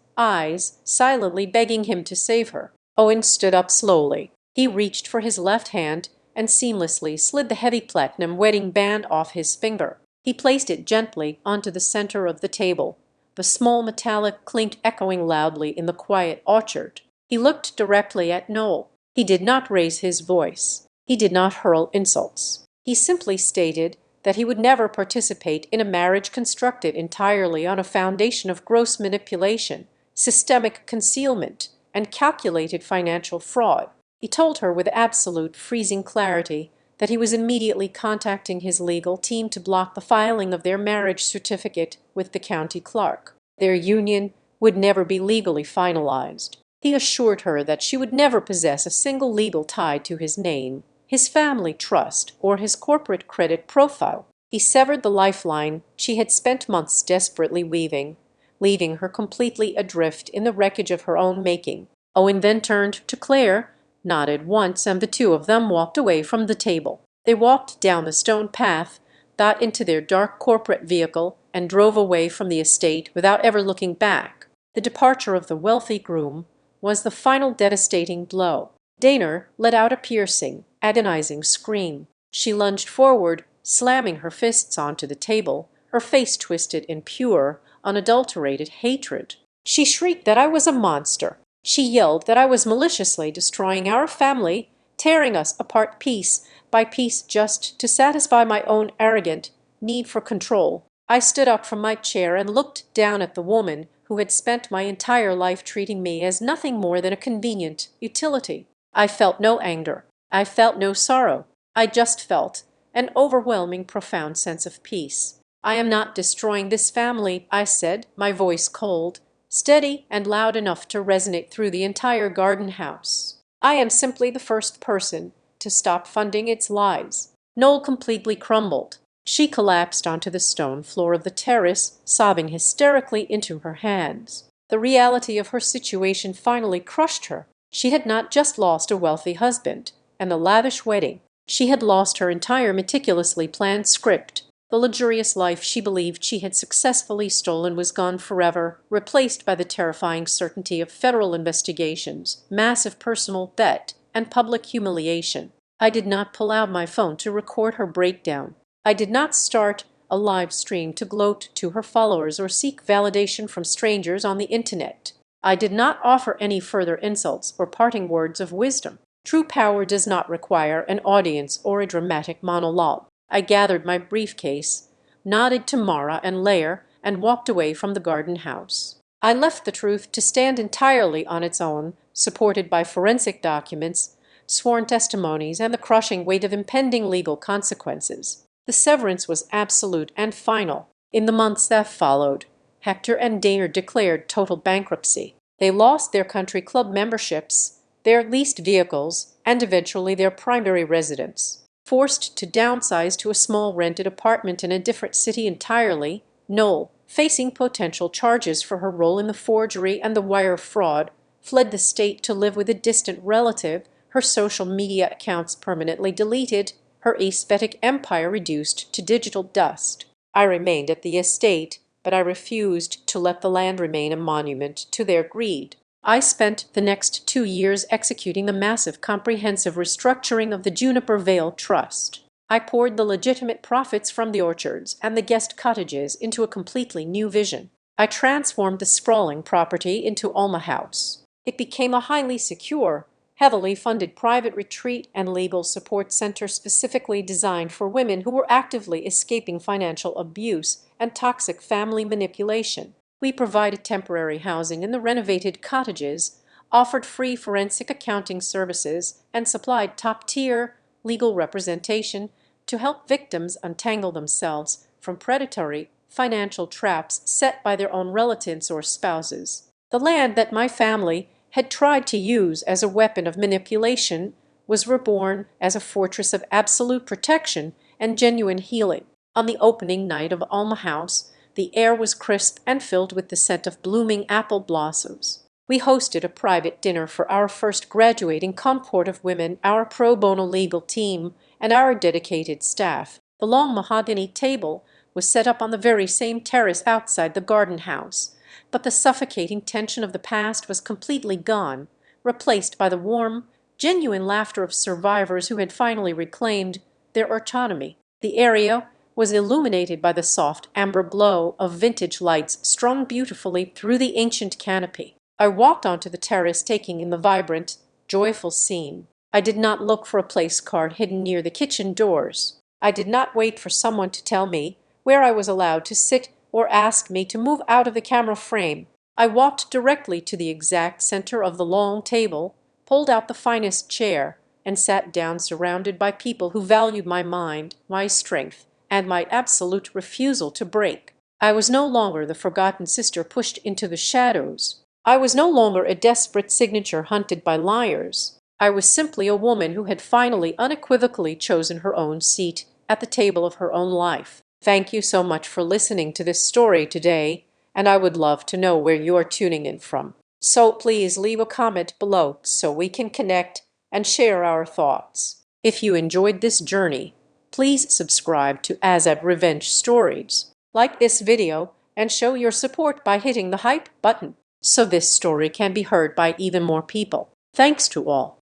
S1: silently begging him to save her. Owen stood up slowly. He reached for his left hand and seamlessly slid the heavy platinum wedding band off his finger. He placed it gently onto the center of the table, the small metallic clink echoing loudly in the quiet orchard. He looked directly at Noel. He did not raise his voice. He did not hurl insults. He simply stated that he would never participate in a marriage constructed entirely on a foundation of gross manipulation, systemic concealment, and calculated financial fraud. He told her with absolute freezing clarity that he was immediately contacting his legal team to block the filing of their marriage certificate with the county clerk. Their union would never be legally finalized. He assured her that she would never possess a single legal tie to his name, his family trust, or his corporate credit profile. He severed the lifeline she had spent months desperately weaving, leaving her completely adrift in the wreckage of her own making. Owen then turned to Claire, nodded once, and the two of them walked away from the table. They walked down the stone path, got into their dark corporate vehicle, and drove away from the estate without ever looking back. The departure of the wealthy groom was the final devastating blow. Daner let out a piercing, agonizing scream. She lunged forward, slamming her fists onto the table, her face twisted in pure, unadulterated hatred. She shrieked that I was a monster. She yelled that I was maliciously destroying our family, tearing us apart piece by piece just to satisfy my own arrogant need for control. I stood up from my chair and looked down at the woman who had spent my entire life treating me as nothing more than a convenient utility. I felt no anger. I felt no sorrow. I just felt an overwhelming, profound sense of peace. I am not destroying this family, I said, my voice cold, steady and loud enough to resonate through the entire garden house. I am simply the first person to stop funding its lies. Noel completely crumbled. She collapsed onto the stone floor of the terrace, sobbing hysterically into her hands. The reality of her situation finally crushed her. She had not just lost a wealthy husband and a lavish wedding. She had lost her entire meticulously planned script. The luxurious life she believed she had successfully stolen was gone forever, replaced by the terrifying certainty of federal investigations, massive personal debt, and public humiliation. I did not pull out my phone to record her breakdown. I did not start a live stream to gloat to her followers or seek validation from strangers on the internet. I did not offer any further insults or parting words of wisdom. True power does not require an audience or a dramatic monologue. I gathered my briefcase, nodded to Mara and Lair, and walked away from the garden house. I left the truth to stand entirely on its own, supported by forensic documents, sworn testimonies, and the crushing weight of impending legal consequences. The severance was absolute and final. In the months that followed, Hector and Daner declared total bankruptcy. They lost their country club memberships, their leased vehicles, and eventually their primary residence. Forced to downsize to a small rented apartment in a different city entirely, Noel, facing potential charges for her role in the forgery and the wire fraud, fled the state to live with a distant relative, her social media accounts permanently deleted, her aesthetic empire reduced to digital dust. I remained at the estate, but I refused to let the land remain a monument to their greed. I spent the next 2 years executing the massive comprehensive restructuring of the Juniper Vale Trust. I poured the legitimate profits from the orchards and the guest cottages into a completely new vision. I transformed the sprawling property into Alma House. It became a highly secure, heavily funded private retreat and legal support center specifically designed for women who were actively escaping financial abuse and toxic family manipulation. We provided temporary housing in the renovated cottages, offered free forensic accounting services, and supplied top-tier legal representation to help victims untangle themselves from predatory financial traps set by their own relatives or spouses. The land that my family had tried to use as a weapon of manipulation was reborn as a fortress of absolute protection and genuine healing. On the opening night of Alma House, the air was crisp and filled with the scent of blooming apple blossoms. We hosted a private dinner for our first graduating cohort of women, our pro bono legal team, and our dedicated staff. The long mahogany table was set up on the very same terrace outside the garden house, but the suffocating tension of the past was completely gone, replaced by the warm, genuine laughter of survivors who had finally reclaimed their autonomy. The area was illuminated by the soft amber glow of vintage lights strung beautifully through the ancient canopy. I walked onto the terrace, taking in the vibrant, joyful scene. I did not look for a place card hidden near the kitchen doors. I did not wait for someone to tell me where I was allowed to sit or ask me to move out of the camera frame. I walked directly to the exact center of the long table, pulled out the finest chair, and sat down surrounded by people who valued my mind, my strength, and my absolute refusal to break. I was no longer the forgotten sister pushed into the shadows. I was no longer a desperate signature hunted by liars. I was simply a woman who had finally unequivocally chosen her own seat at the table of her own life. Thank you so much for listening to this story today, and I would love to know where you're tuning in from. So please leave a comment below so we can connect and share our thoughts. If you enjoyed this journey, please subscribe to Azad Revenge Stories. Like this video and show your support by hitting the hype button so this story can be heard by even more people. Thanks to all.